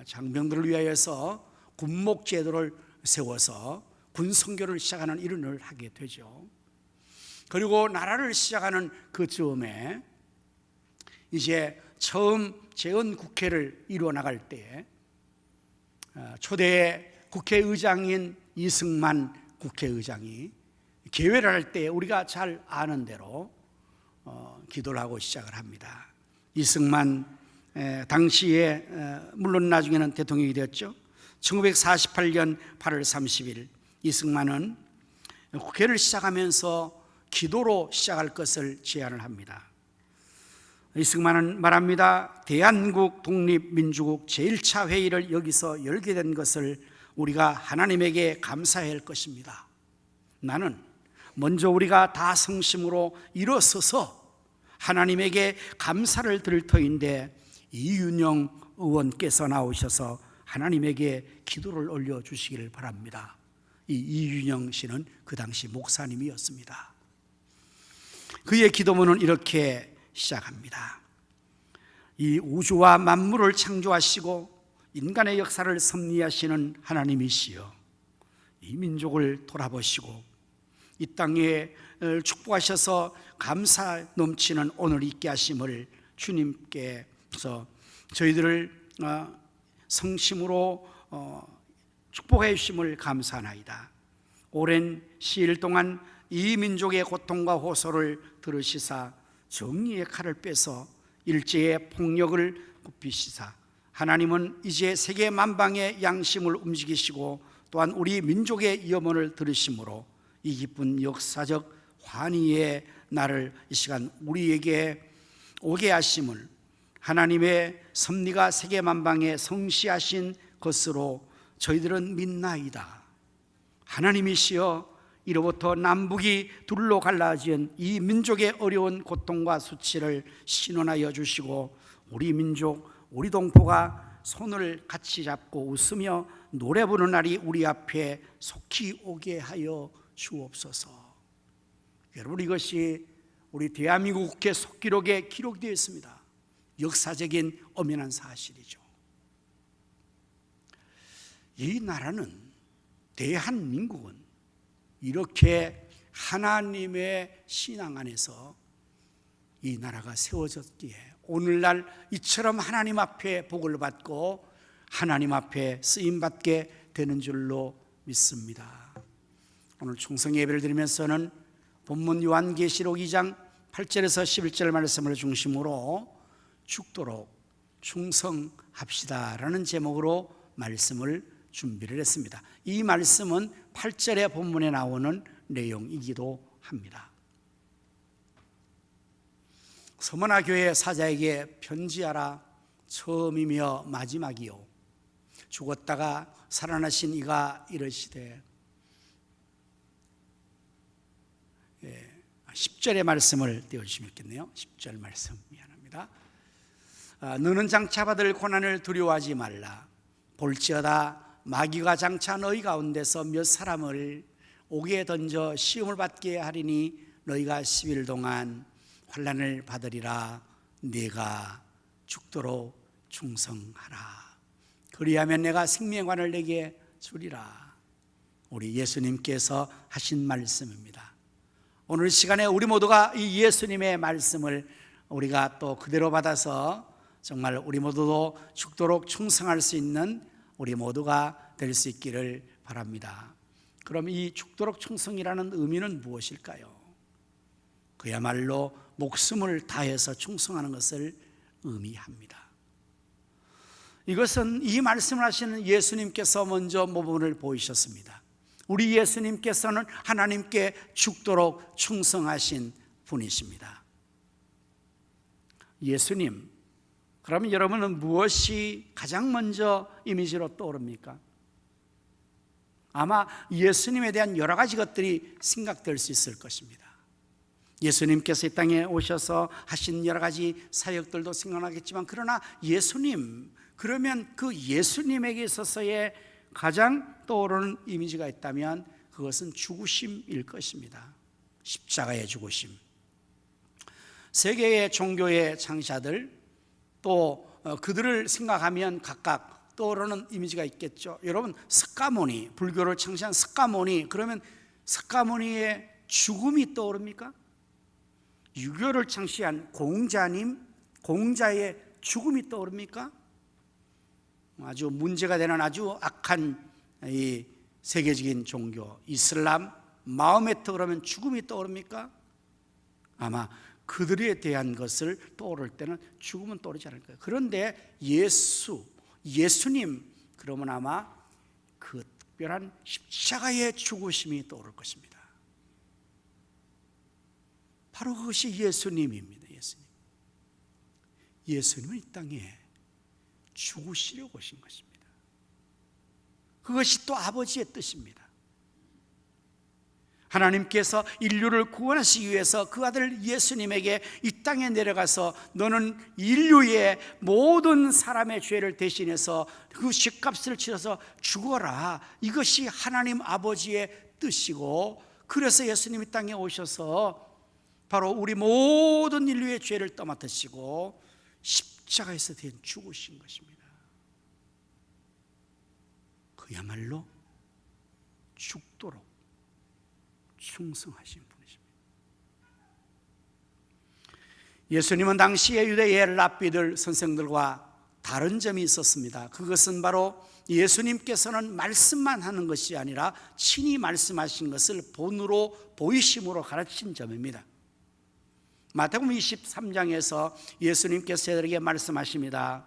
장병들을 위하여서 군목 제도를 세워서 군선교를 시작하는 이런 일을 하게 되죠. 그리고 나라를 시작하는 그 즈음에 이제 처음 재헌국회를 이루어 나갈 때 초대 국회의장인 이승만 국회의장이 개회를 할 때 우리가 잘 아는 대로 기도를 하고 시작을 합니다. 이승만 당시에 물론 나중에는 대통령이 되었죠. 1948년 8월 30일 이승만은 국회를 시작하면서 기도로 시작할 것을 제안을 합니다. 이승만은 말합니다. 대한민국 독립민주국 제1차 회의를 여기서 열게 된 것을 우리가 하나님에게 감사해야 할 것입니다. 나는 먼저 우리가 다 성심으로 일어서서 하나님에게 감사를 드릴 터인데 이윤영 의원께서 나오셔서 하나님에게 기도를 올려주시기를 바랍니다. 이 이윤영 씨는 그 당시 목사님이었습니다. 그의 기도문은 이렇게 시작합니다. 이 우주와 만물을 창조하시고 인간의 역사를 섭리하시는 하나님이시여, 이 민족을 돌아보시고 이 땅에 축복하셔서 감사 넘치는 오늘 있게 하심을 주님께서 저희들을 성심으로 축복해 주심을 감사하나이다. 오랜 시일 동안 이 민족의 고통과 호소를 들으시사 정의의 칼을 빼서 일제의 폭력을 굽히시사 하나님은 이제 세계 만방의 양심을 움직이시고 또한 우리 민족의 염원을 들으심으로 이 기쁜 역사적 환희의 날을 이 시간 우리에게 오게 하심을 하나님의 섭리가 세계 만방에 성시하신 것으로 저희들은 믿나이다. 하나님이시여, 이로부터 남북이 둘로 갈라진 이 민족의 어려운 고통과 수치를 신원하여 주시고 우리 민족, 우리 동포가 손을 같이 잡고 웃으며 노래 부르는 날이 우리 앞에 속히 오게 하여 주옵소서. 여러분, 이것이 우리 대한민국 국회 속기록에 기록되어 있습니다. 역사적인 엄연한 사실이죠. 이 나라는, 대한민국은 이렇게 하나님의 신앙 안에서 이 나라가 세워졌기에 오늘날 이처럼 하나님 앞에 복을 받고 하나님 앞에 쓰임받게 되는 줄로 믿습니다. 오늘 총성 예배를 드리면서는 본문 요한계시록 2장 8절에서 11절 말씀을 중심으로 죽도록 충성합시다라는 제목으로 말씀을 준비를 했습니다. 이 말씀은 8절의 본문에 나오는 내용이기도 합니다. 서머나 교회 사자에게 편지하라. 처음이며 마지막이요 죽었다가 살아나신 이가 이르시되, 10절의 말씀을 띄워주시면 좋겠네요. 10절 말씀 미안합니다. 너는 장차 받을 고난을 두려워하지 말라. 볼지어다 마귀가 장차 너희 가운데서 몇 사람을 옥에 던져 시험을 받게 하리니 너희가 10일 동안 환난을 받으리라. 네가 죽도록 충성하라. 그리하면 내가 생명관을 내게 주리라. 우리 예수님께서 하신 말씀입니다. 오늘 시간에 우리 모두가 이 예수님의 말씀을 우리가 또 그대로 받아서 정말 우리 모두도 죽도록 충성할 수 있는 우리 모두가 될 수 있기를 바랍니다. 그럼 이 죽도록 충성이라는 의미는 무엇일까요? 그야말로 목숨을 다해서 충성하는 것을 의미합니다. 이것은 이 말씀을 하시는 예수님께서 먼저 모범을 보이셨습니다. 우리 예수님께서는 하나님께 죽도록 충성하신 분이십니다. 예수님, 그러면 여러분은 무엇이 가장 먼저 이미지로 떠오릅니까? 아마 예수님에 대한 여러 가지 것들이 생각될 수 있을 것입니다. 예수님께서 이 땅에 오셔서 하신 여러 가지 사역들도 생각나겠지만, 그러나 예수님, 그러면 그 예수님에게 있어서의 가장 떠오르는 이미지가 있다면 그것은 죽으심일 것입니다. 십자가의 죽으심. 세계의 종교의 창시자들, 또 그들을 생각하면 각각 떠오르는 이미지가 있겠죠. 여러분, 스가모니, 불교를 창시한 스가모니, 그러면 스가모니의 죽음이 떠오릅니까? 유교를 창시한 공자님, 공자의 죽음이 떠오릅니까? 아주 문제가 되는 아주 악한 이 세계적인 종교 이슬람, 마호메트, 그러면 죽음이 떠오릅니까? 아마 그들에 대한 것을 떠오를 때는 죽음은 떠오르지 않을 거예요. 그런데 예수님, 그러면 아마 그 특별한 십자가의 죽으심이 떠오를 것입니다. 바로 그것이 예수님입니다. 예수님은 이 땅에 죽으시려고 오신 것입니다. 그것이 또 아버지의 뜻입니다. 하나님께서 인류를 구원하시기 위해서 그 아들 예수님에게 이 땅에 내려가서 너는 인류의 모든 사람의 죄를 대신해서 그 죄값을 치러서 죽어라, 이것이 하나님 아버지의 뜻이고, 그래서 예수님이 땅에 오셔서 바로 우리 모든 인류의 죄를 떠맡으시고 십자가에서 죽으신 것입니다. 그야말로 죽도록 충성하신 분이십니다. 예수님은 당시의 유대의 랍비들, 선생들과 다른 점이 있었습니다. 그것은 바로 예수님께서는 말씀만 하는 것이 아니라 친히 말씀하신 것을 본으로 보이심으로 가르친 점입니다. 마태복음 23장에서 예수님께서 저들에게 말씀하십니다.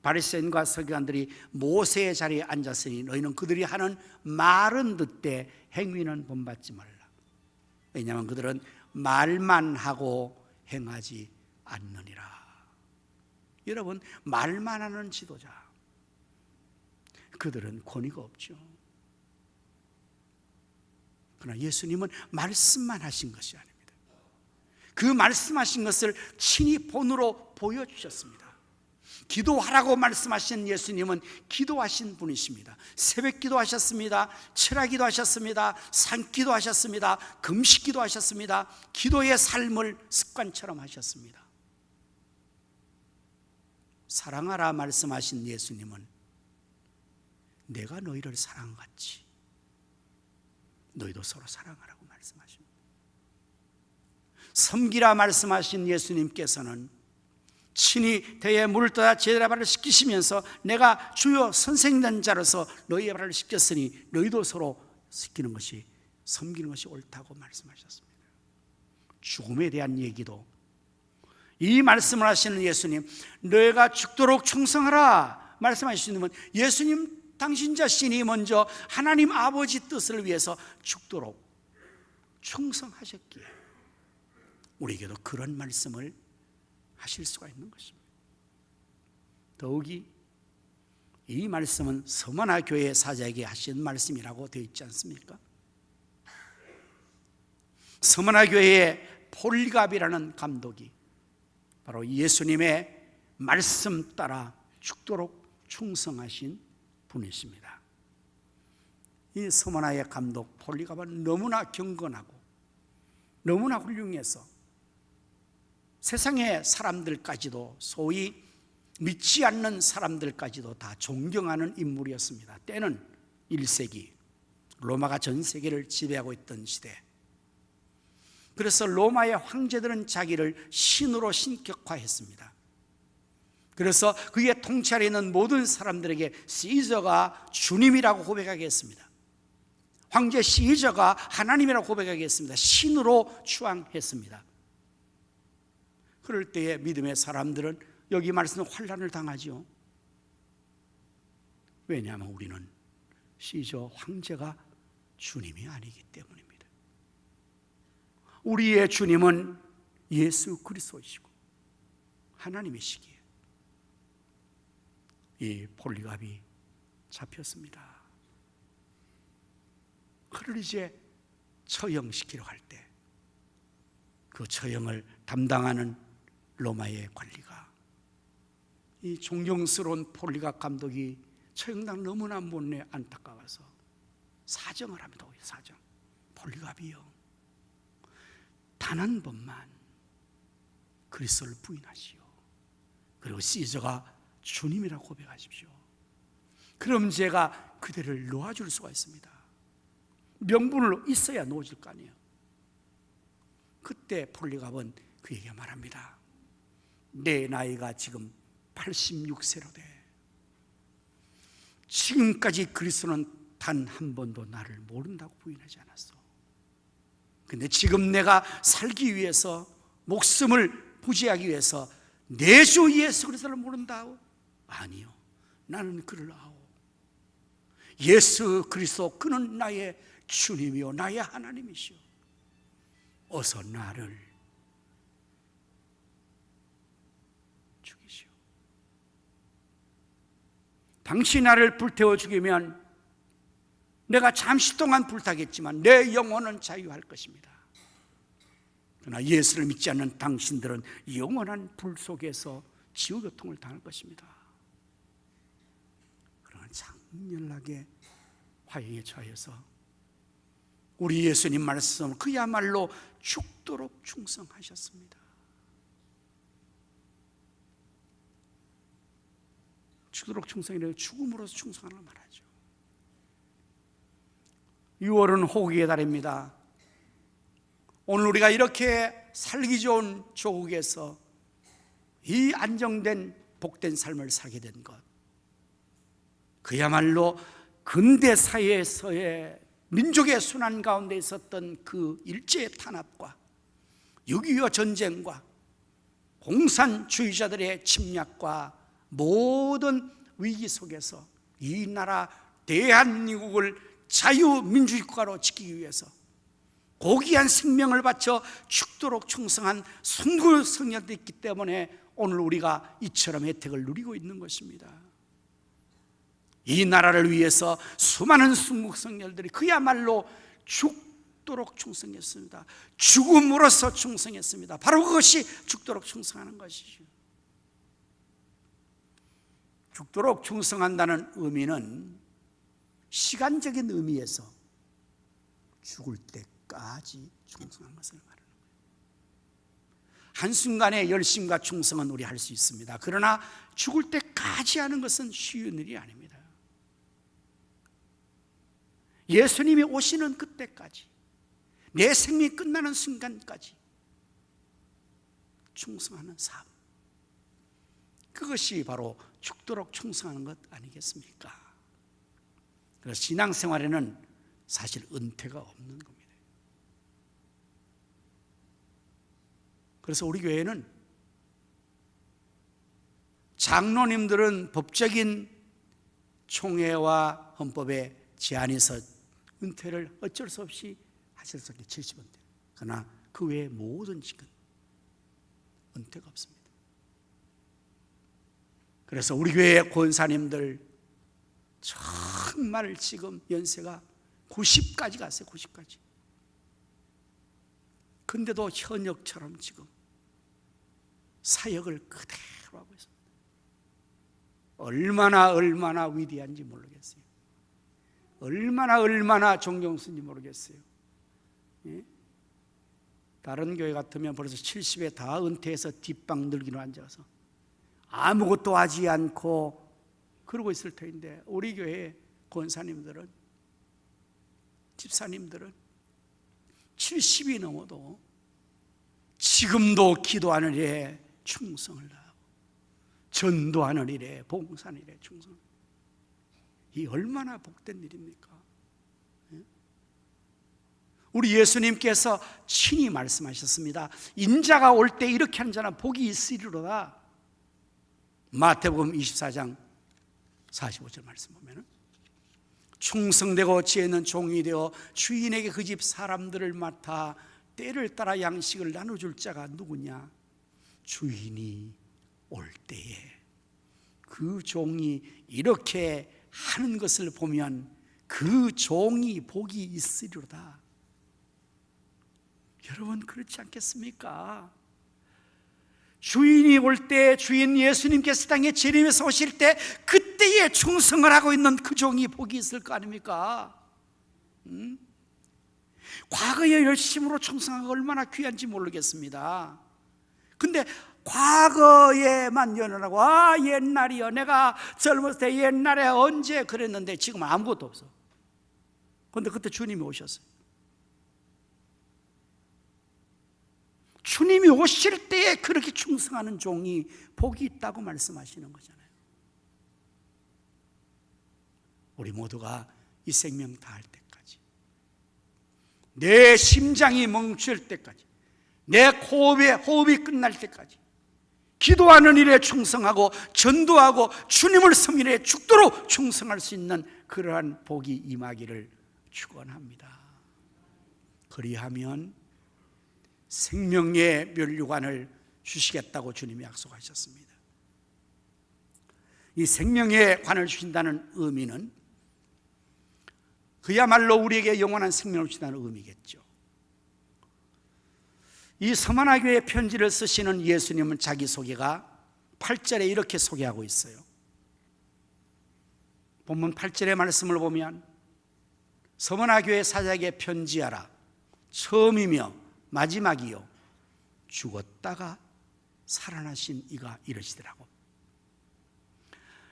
바리새인과 서기관들이 모세의 자리에 앉았으니 너희는 그들이 하는 말은 듣되 행위는 본받지 말라. 왜냐하면 그들은 말만 하고 행하지 않느니라. 여러분, 말만 하는 지도자, 그들은 권위가 없죠. 그러나 예수님은 말씀만 하신 것이 아닙니다. 그 말씀하신 것을 친히 본으로 보여주셨습니다. 기도하라고 말씀하신 예수님은 기도하신 분이십니다. 새벽기도 하셨습니다. 철야기도 하셨습니다. 산기도 하셨습니다. 금식기도 하셨습니다. 기도의 삶을 습관처럼 하셨습니다. 사랑하라 말씀하신 예수님은 내가 너희를 사랑같이 너희도 서로 사랑하라고 말씀하십니다. 섬기라 말씀하신 예수님께서는 친히 대에 물을 떠다 제자의 발을 씻기시면서 내가 주여 선생된 자로서 너희의 발을 씻겼으니 너희도 서로 씻기는 것이, 섬기는 것이 옳다고 말씀하셨습니다. 죽음에 대한 얘기도 이 말씀을 하시는 예수님, 너희가 죽도록 충성하라 말씀하시는 분, 예수님 당신 자신이 먼저 하나님 아버지 뜻을 위해서 죽도록 충성하셨기에 우리에게도 그런 말씀을 하실 수가 있는 것입니다. 더욱이 이 말씀은 서머나 교회 사자에게 하신 말씀이라고 되어 있지 않습니까? 서머나 교회의 폴리갑이라는 감독이 바로 예수님의 말씀 따라 죽도록 충성하신 분이십니다. 이 서머나의 감독 폴리갑은 너무나 경건하고 너무나 훌륭해서 세상의 사람들까지도, 소위 믿지 않는 사람들까지도 다 존경하는 인물이었습니다. 때는 1세기 로마가 전 세계를 지배하고 있던 시대. 그래서 로마의 황제들은 자기를 신으로 신격화했습니다. 그래서 그의 통치 아래 있는 모든 사람들에게 시저가 주님이라고 고백하게 했습니다. 황제 시저가 하나님이라고 고백하게 했습니다. 신으로 추앙했습니다. 그럴 때에 믿음의 사람들은 여기 말씀 환난을 당하죠. 왜냐하면 우리는 시저 황제가 주님이 아니기 때문입니다. 우리의 주님은 예수 그리스도이시고 하나님이시기에 이 폴리갑이 잡혔습니다. 그를 이제 처형시키러 갈 때 그 처형을 담당하는 로마의 관리가 이 존경스러운 폴리갑 감독이 처형당 너무나 못내 안타까워서 사정을 합니다. 사정. 폴리갑이요, 단 한 번만 그리스도를 부인하시오. 그리고 시저가 주님이라고 고백하십시오. 그럼 제가 그대를 놓아줄 수가 있습니다. 명분을 있어야 놓아줄 거 아니에요. 그때 폴리갑은 그에게 말합니다. 내 나이가 지금 86세로 돼. 지금까지 그리스도는 단 한 번도 나를 모른다고 부인하지 않았어. 근데 지금 내가 살기 위해서, 목숨을 부지하기 위해서 내 주 예수 그리스도를 모른다고? 아니요, 나는 그를 아오. 예수 그리스도, 그는 나의 주님이요 나의 하나님이시오. 어서 나를 죽이시오. 당신이 나를 불태워 죽이면 내가 잠시 동안 불타겠지만 내 영혼은 자유할 것입니다. 그러나 예수를 믿지 않는 당신들은 영원한 불 속에서 지옥고통을 당할 것입니다. 그러나 장렬하게 화형에 처하여서 우리 예수님 말씀 그야말로 죽도록 충성하셨습니다. 죽도록 충성이라고 죽음으로서 충성하는 말하죠. 6월은 호국의 달입니다. 오늘 우리가 이렇게 살기 좋은 조국에서 이 안정된 복된 삶을 살게 된 것, 그야말로 근대 사회에서의 민족의 순환 가운데 있었던 그 일제의 탄압과 6.25 전쟁과 공산주의자들의 침략과 모든 위기 속에서 이 나라 대한민국을 자유민주국가로 지키기 위해서 고귀한 생명을 바쳐 죽도록 충성한 순구 성녀들이 있기 때문에 오늘 우리가 이처럼 혜택을 누리고 있는 것입니다. 이 나라를 위해서 수많은 순국 성녀들이 그야말로 죽도록 충성했습니다. 죽음으로써 충성했습니다. 바로 그것이 죽도록 충성하는 것이죠. 죽도록 충성한다는 의미는 시간적인 의미에서 죽을 때까지 충성한 것을 말하는 거예요. 한순간의 열심과 충성은 우리 할 수 있습니다. 그러나 죽을 때까지 하는 것은 쉬운 일이 아닙니다. 예수님이 오시는 그때까지, 내 생명이 끝나는 순간까지 충성하는 삶, 그것이 바로 죽도록 충성하는 것 아니겠습니까? 그래서 신앙생활에는 사실 은퇴가 없는 겁니다. 그래서 우리 교회는 장로님들은 법적인 총회와 헌법에 제한이 있어 은퇴를 어쩔 수 없이 하실 수 있게 70은퇴. 그러나 그 외에 모든 직은 은퇴가 없습니다. 그래서 우리 교회 권사님들 정말 지금 연세가 90까지 갔어요. 90까지. 근데도 현역처럼 지금 사역을 그대로 하고 있습니다. 얼마나 위대한지 모르겠어요. 얼마나 존경스러운지 모르겠어요. 예? 다른 교회 같으면 벌써 70에 다 은퇴해서 뒷방 늙기로 앉아서 아무것도 하지 않고 그러고 있을 터인데, 우리 교회 권사님들은, 집사님들은 70이 넘어도 지금도 기도하는 일에 충성을 다하고 전도하는 일에, 봉사하는 일에 충성. 이 얼마나 복된 일입니까? 예? 우리 예수님께서 친히 말씀하셨습니다. 인자가 올 때 이렇게 하는 자는 복이 있으리로다. 마태복음 24장 45절 말씀 보면은 충성되고 지혜 있는 종이 되어 주인에게 그 집 사람들을 맡아 때를 따라 양식을 나눠줄 자가 누구냐? 주인이 올 때에 그 종이 이렇게 하는 것을 보면 그 종이 복이 있으리로다. 여러분, 그렇지 않겠습니까? 주인이 올 때, 주인 예수님께서 땅에 재림해서 오실 때 그때에 충성을 하고 있는 그 종이 복이 있을 거 아닙니까? 과거에 열심으로 충성하고 얼마나 귀한지 모르겠습니다. 근데 과거에만 연연하고 옛날이요, 내가 젊었을 때 옛날에 언제 그랬는데 지금 아무것도 없어. 그런데 그때 주님이 오셨어요. 주님이 오실 때에 그렇게 충성하는 종이 복이 있다고 말씀하시는 거잖아요. 우리 모두가 이 생명 다할 때까지, 내 심장이 멈출 때까지, 내 호흡이 끝날 때까지 기도하는 일에 충성하고 전도하고 주님을 섬기는 일에 죽도록 충성할 수 있는 그러한 복이 임하기를 축원합니다. 그리하면 생명의 면류관을 주시겠다고 주님이 약속하셨습니다. 이 생명의 관을 주신다는 의미는 그야말로 우리에게 영원한 생명을 주신다는 의미겠죠. 이 서만화 교회 편지를 쓰시는 예수님은 자기소개가 8절에 이렇게 소개하고 있어요. 본문 8절의 말씀을 보면 서만화 교회 사자에게 편지하라. 처음이며 마지막이요, 죽었다가 살아나신 이가 이러시더라고.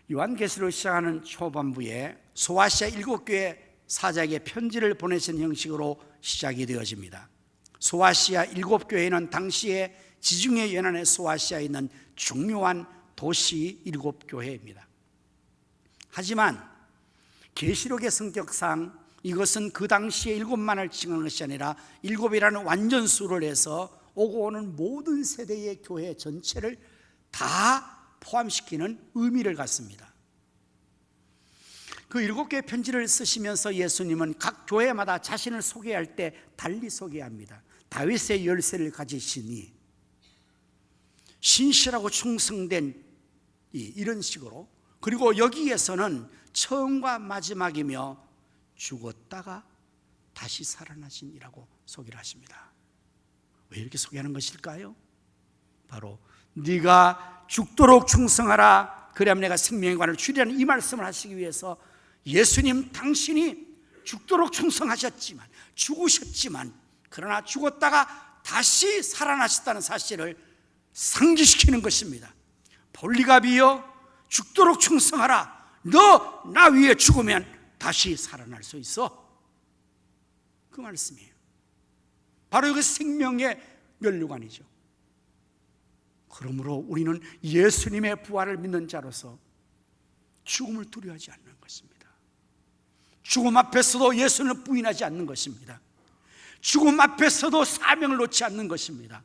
요한계시록을 시작하는 초반부에 소아시아 7교회 사자에게 편지를 보내신 형식으로 시작이 되어집니다. 소아시아 7교회는 당시에 지중해 연안의 소아시아에 있는 중요한 도시 7교회입니다. 하지만 계시록의 성격상 이것은 그 당시에 7만을 칭하는 것이 아니라 7이라는 완전수를 해서 오고 오는 모든 세대의 교회 전체를 다 포함시키는 의미를 갖습니다. 그 7개의 편지를 쓰시면서 예수님은 각 교회마다 자신을 소개할 때 달리 소개합니다. 다윗의 열쇠를 가지시니 신실하고 충성된 이런 식으로, 그리고 여기에서는 처음과 마지막이며 죽었다가 다시 살아나신 이라고 소개를 하십니다. 왜 이렇게 소개하는 것일까요? 바로 네가 죽도록 충성하라, 그래야만 내가 생명의 관을 주리라는 이 말씀을 하시기 위해서 예수님 당신이 죽도록 충성하셨지만, 죽으셨지만, 그러나 죽었다가 다시 살아나셨다는 사실을 상기시키는 것입니다. 볼리갑이여, 죽도록 충성하라. 너 나 위에 죽으면 다시 살아날 수 있어. 그 말씀이에요. 바로 이게 생명의 면류관이죠. 그러므로 우리는 예수님의 부활을 믿는 자로서 죽음을 두려워하지 않는 것입니다. 죽음 앞에서도 예수님을 부인하지 않는 것입니다. 죽음 앞에서도 사명을 놓지 않는 것입니다.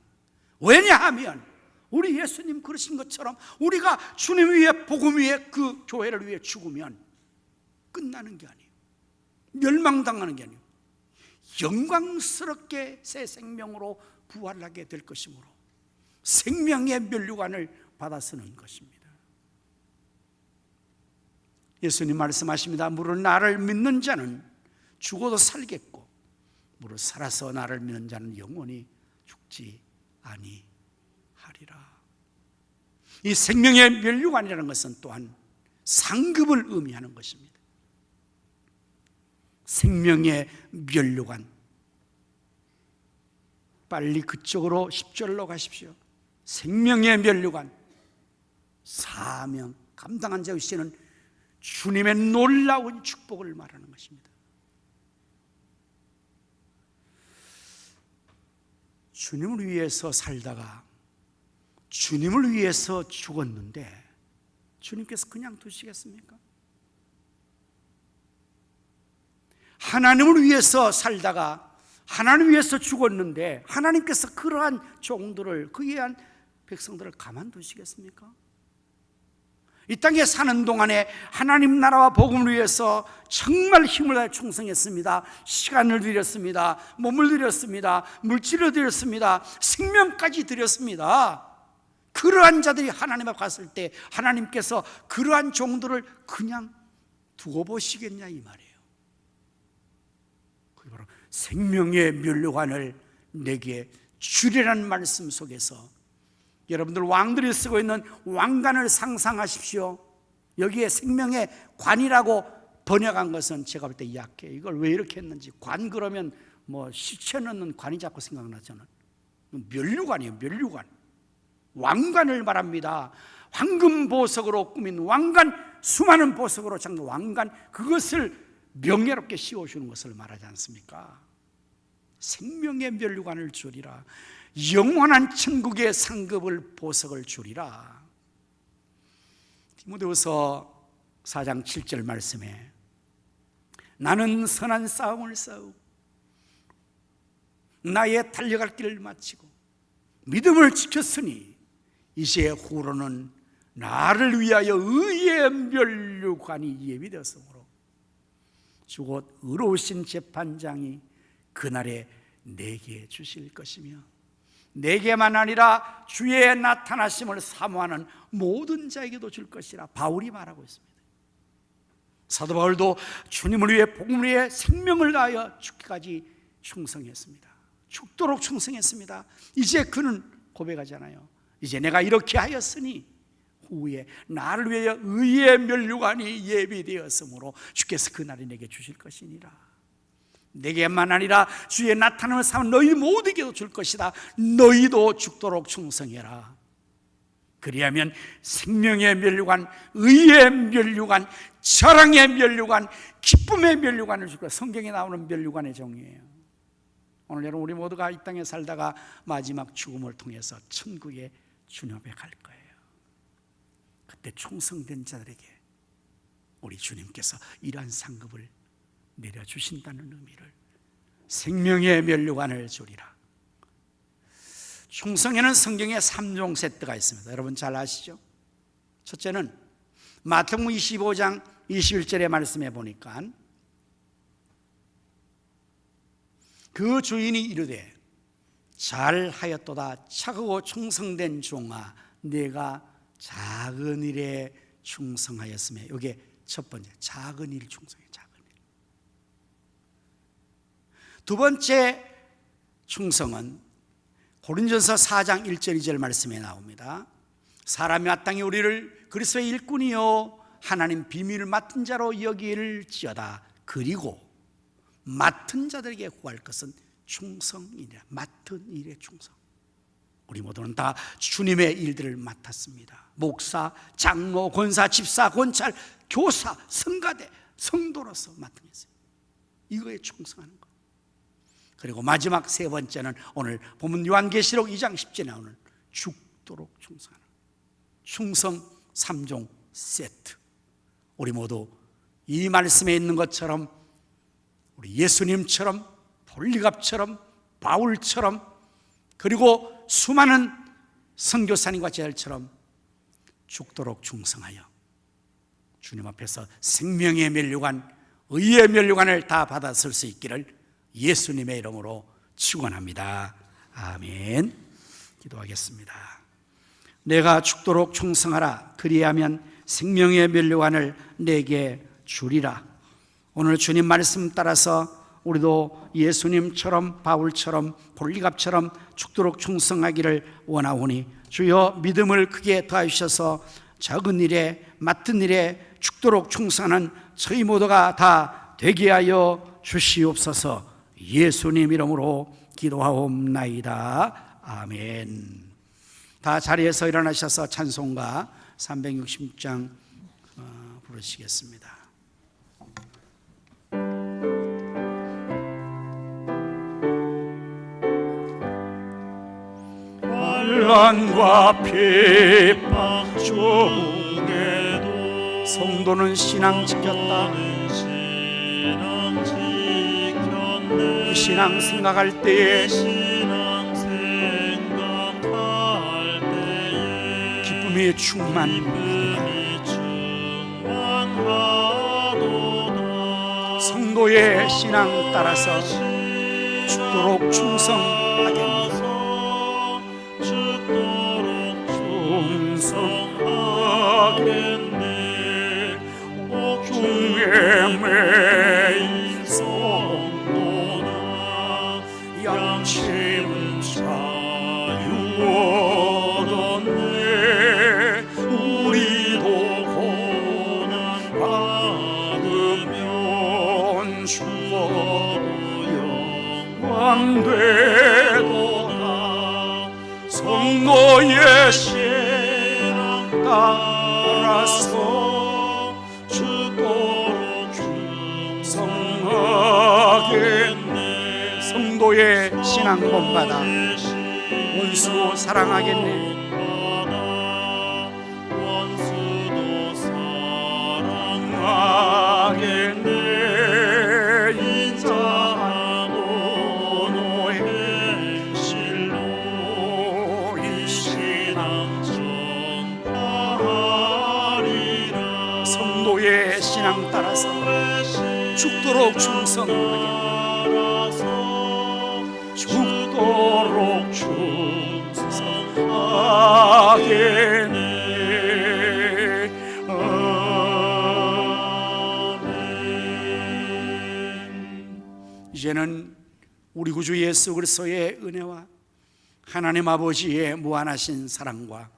왜냐하면 우리 예수님 그러신 것처럼 우리가 주님 위에, 복음 위에, 그 교회를 위해 죽으면 끝나는 게 아니에요. 멸망당하는 게 아니에요. 영광스럽게 새 생명으로 부활하게 될 것이므로 생명의 면류관을 받아 쓰는 것입니다. 예수님 말씀하십니다. 무릇 나를 믿는 자는 죽어도 살겠고 무릇 살아서 나를 믿는 자는 영원히 죽지 아니하리라. 이 생명의 면류관이라는 것은 또한 상급을 의미하는 것입니다. 생명의 면류관. 빨리 그쪽으로 10절로 가십시오. 생명의 면류관. 사명, 감당한 자 위시는 주님의 놀라운 축복을 말하는 것입니다. 주님을 위해서 살다가 주님을 위해서 죽었는데 주님께서 그냥 두시겠습니까? 하나님을 위해서 살다가 하나님 위해서 죽었는데 하나님께서 그러한 종들을, 그 귀한 백성들을 가만두시겠습니까? 이 땅에 사는 동안에 하나님 나라와 복음을 위해서 정말 힘을 다해 충성했습니다. 시간을 드렸습니다. 몸을 드렸습니다. 물질을 드렸습니다. 생명까지 드렸습니다. 그러한 자들이 하나님 앞에 갔을 때 하나님께서 그러한 종들을 그냥 두고 보시겠냐 이 말이에요. 그게 바로 생명의 면류관을 내게 주리라는 말씀 속에서 여러분들 왕들이 쓰고 있는 왕관을 상상하십시오. 여기에 생명의 관이라고 번역한 것은 제가 볼 때 약해요. 이걸 왜 이렇게 했는지. 관 그러면 뭐 시체 넣는 관이 자꾸 생각나잖아요. 면류관이에요. 면류관. 왕관을 말합니다. 황금 보석으로 꾸민 왕관, 수많은 보석으로 장된 왕관, 그것을 명예롭게 씌워주는 것을 말하지 않습니까? 생명의 면류관을 주리라. 영원한 천국의 상급을 보석을 주리라. 디모데후서 4장 7절 말씀에 나는 선한 싸움을 싸우고 나의 달려갈 길을 마치고 믿음을 지켰으니 이제 후로는 나를 위하여 의의 면류관이 예비되었으므로 주 곧 의로우신 재판장이 그날에 내게 주실 것이며 내게만 아니라 주의 나타나심을 사모하는 모든 자에게도 줄 것이라 바울이 말하고 있습니다. 사도 바울도 주님을 위해 복음을 위해 생명을 다하여 죽기까지 충성했습니다. 죽도록 충성했습니다. 이제 그는 고백하잖아요. 이제 내가 이렇게 하였으니 후에 나를 위하여 의의 면류관이 예비되었으므로 주께서 그날에 내게 주실 것이니라. 내게만 아니라 주의 나타남을 삼은 너희 모두에게도 줄 것이다. 너희도 죽도록 충성해라. 그리하면 생명의 면류관, 의의 면류관, 사랑의 면류관, 기쁨의 면류관을 줄 거야. 성경에 나오는 면류관의 종이에요. 오늘 여러분 우리 모두가 이 땅에 살다가 마지막 죽음을 통해서 천국에 주님 앞에 갈 거예요. 그때 충성된 자들에게 우리 주님께서 이러한 상급을 내려주신다는 의미를, 생명의 면류관을 주리라. 충성에는 성경에 3종 세트가 있습니다. 여러분 잘 아시죠? 첫째는 마태복음 25장 21절의 말씀에 보니까 그 주인이 이르되 잘하였도다 착하고 충성된 종아, 내가 작은 일에 충성하였으며, 이게 첫 번째, 작은 일 충성해. 작은 일. 두 번째 충성은 고린전서 4장 1절 2절 말씀에 나옵니다. 사람이 마땅히 우리를 그리스도의 일꾼이요 하나님 비밀을 맡은 자로 여길지어다. 그리고 맡은 자들에게 구할 것은 충성이니라. 맡은 일에 충성. 우리 모두는 다 주님의 일들을 맡았습니다. 목사, 장로, 권사, 집사, 권찰, 교사, 성가대, 성도로서 맡으면서 이거에 충성하는 것. 그리고 마지막 세 번째는 오늘 본문 요한계시록 2장 10절에 나오는 죽도록 충성하는 충성 3종 세트. 우리 모두 이 말씀에 있는 것처럼 우리 예수님처럼, 볼리갑처럼, 바울처럼, 그리고 수많은 선교사님과 제자들처럼 죽도록 충성하여 주님 앞에서 생명의 면류관, 의의 면류관을 다 받았을 수 있기를 예수님의 이름으로 축원합니다. 아멘. 기도하겠습니다. 내가 죽도록 충성하라. 그리하면 생명의 면류관을 내게 주리라. 오늘 주님 말씀 따라서 우리도 예수님처럼, 바울처럼, 볼리갑처럼 죽도록 충성하기를 원하오니 주여 믿음을 크게 더하셔서 적은 일에 맡은 일에 죽도록 충성하는 저희 모두가 다 되게 하여 주시옵소서. 예수님 이름으로 기도하옵나이다. 아멘. 다 자리에서 일어나셔서 찬송가 366장 부르시겠습니다. 환난과 핍박 중에도 성도는 신앙 지켰다. 신앙 지켰네. 하겠네. 신앙 생각할 때에 신앙 생각할 때에 기쁨이 충만하도다. 충만하도다. 성도의 신앙 따라서 죽도록 충성하겠네. 죽도록 충성하겠네. 중에 매인 성도나 양심은 자유 얻었네. 우리도 고난 받으면 죽어도 영광되도다. 성도의 신앙 따라서 죽도록 충성하겠네. 성도의 신앙 본받아 원수 사랑하겠네. 원수도 사랑하겠네. 인자하고 노행실로 이 신앙 전파하리라. 성도의 신앙 따라서 죽도록 충성하겠네. 죽도록 충성하겠네. 이제는 우리 구주 예수 그리스도의 은혜와 하나님 아버지의 무한하신 사랑과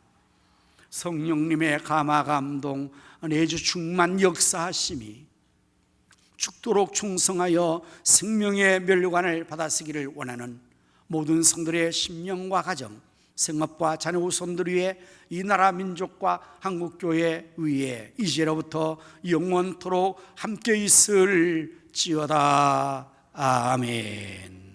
성령님의 감화 감동 내주 충만 역사하심이 죽도록 충성하여 생명의 면류관을 받아쓰기를 원하는 모든 성들의 심령과 가정, 생업과 자녀 후손들 위해 이 나라 민족과 한국교회 위에 이제로부터 영원토록 함께 있을지어다. 아멘.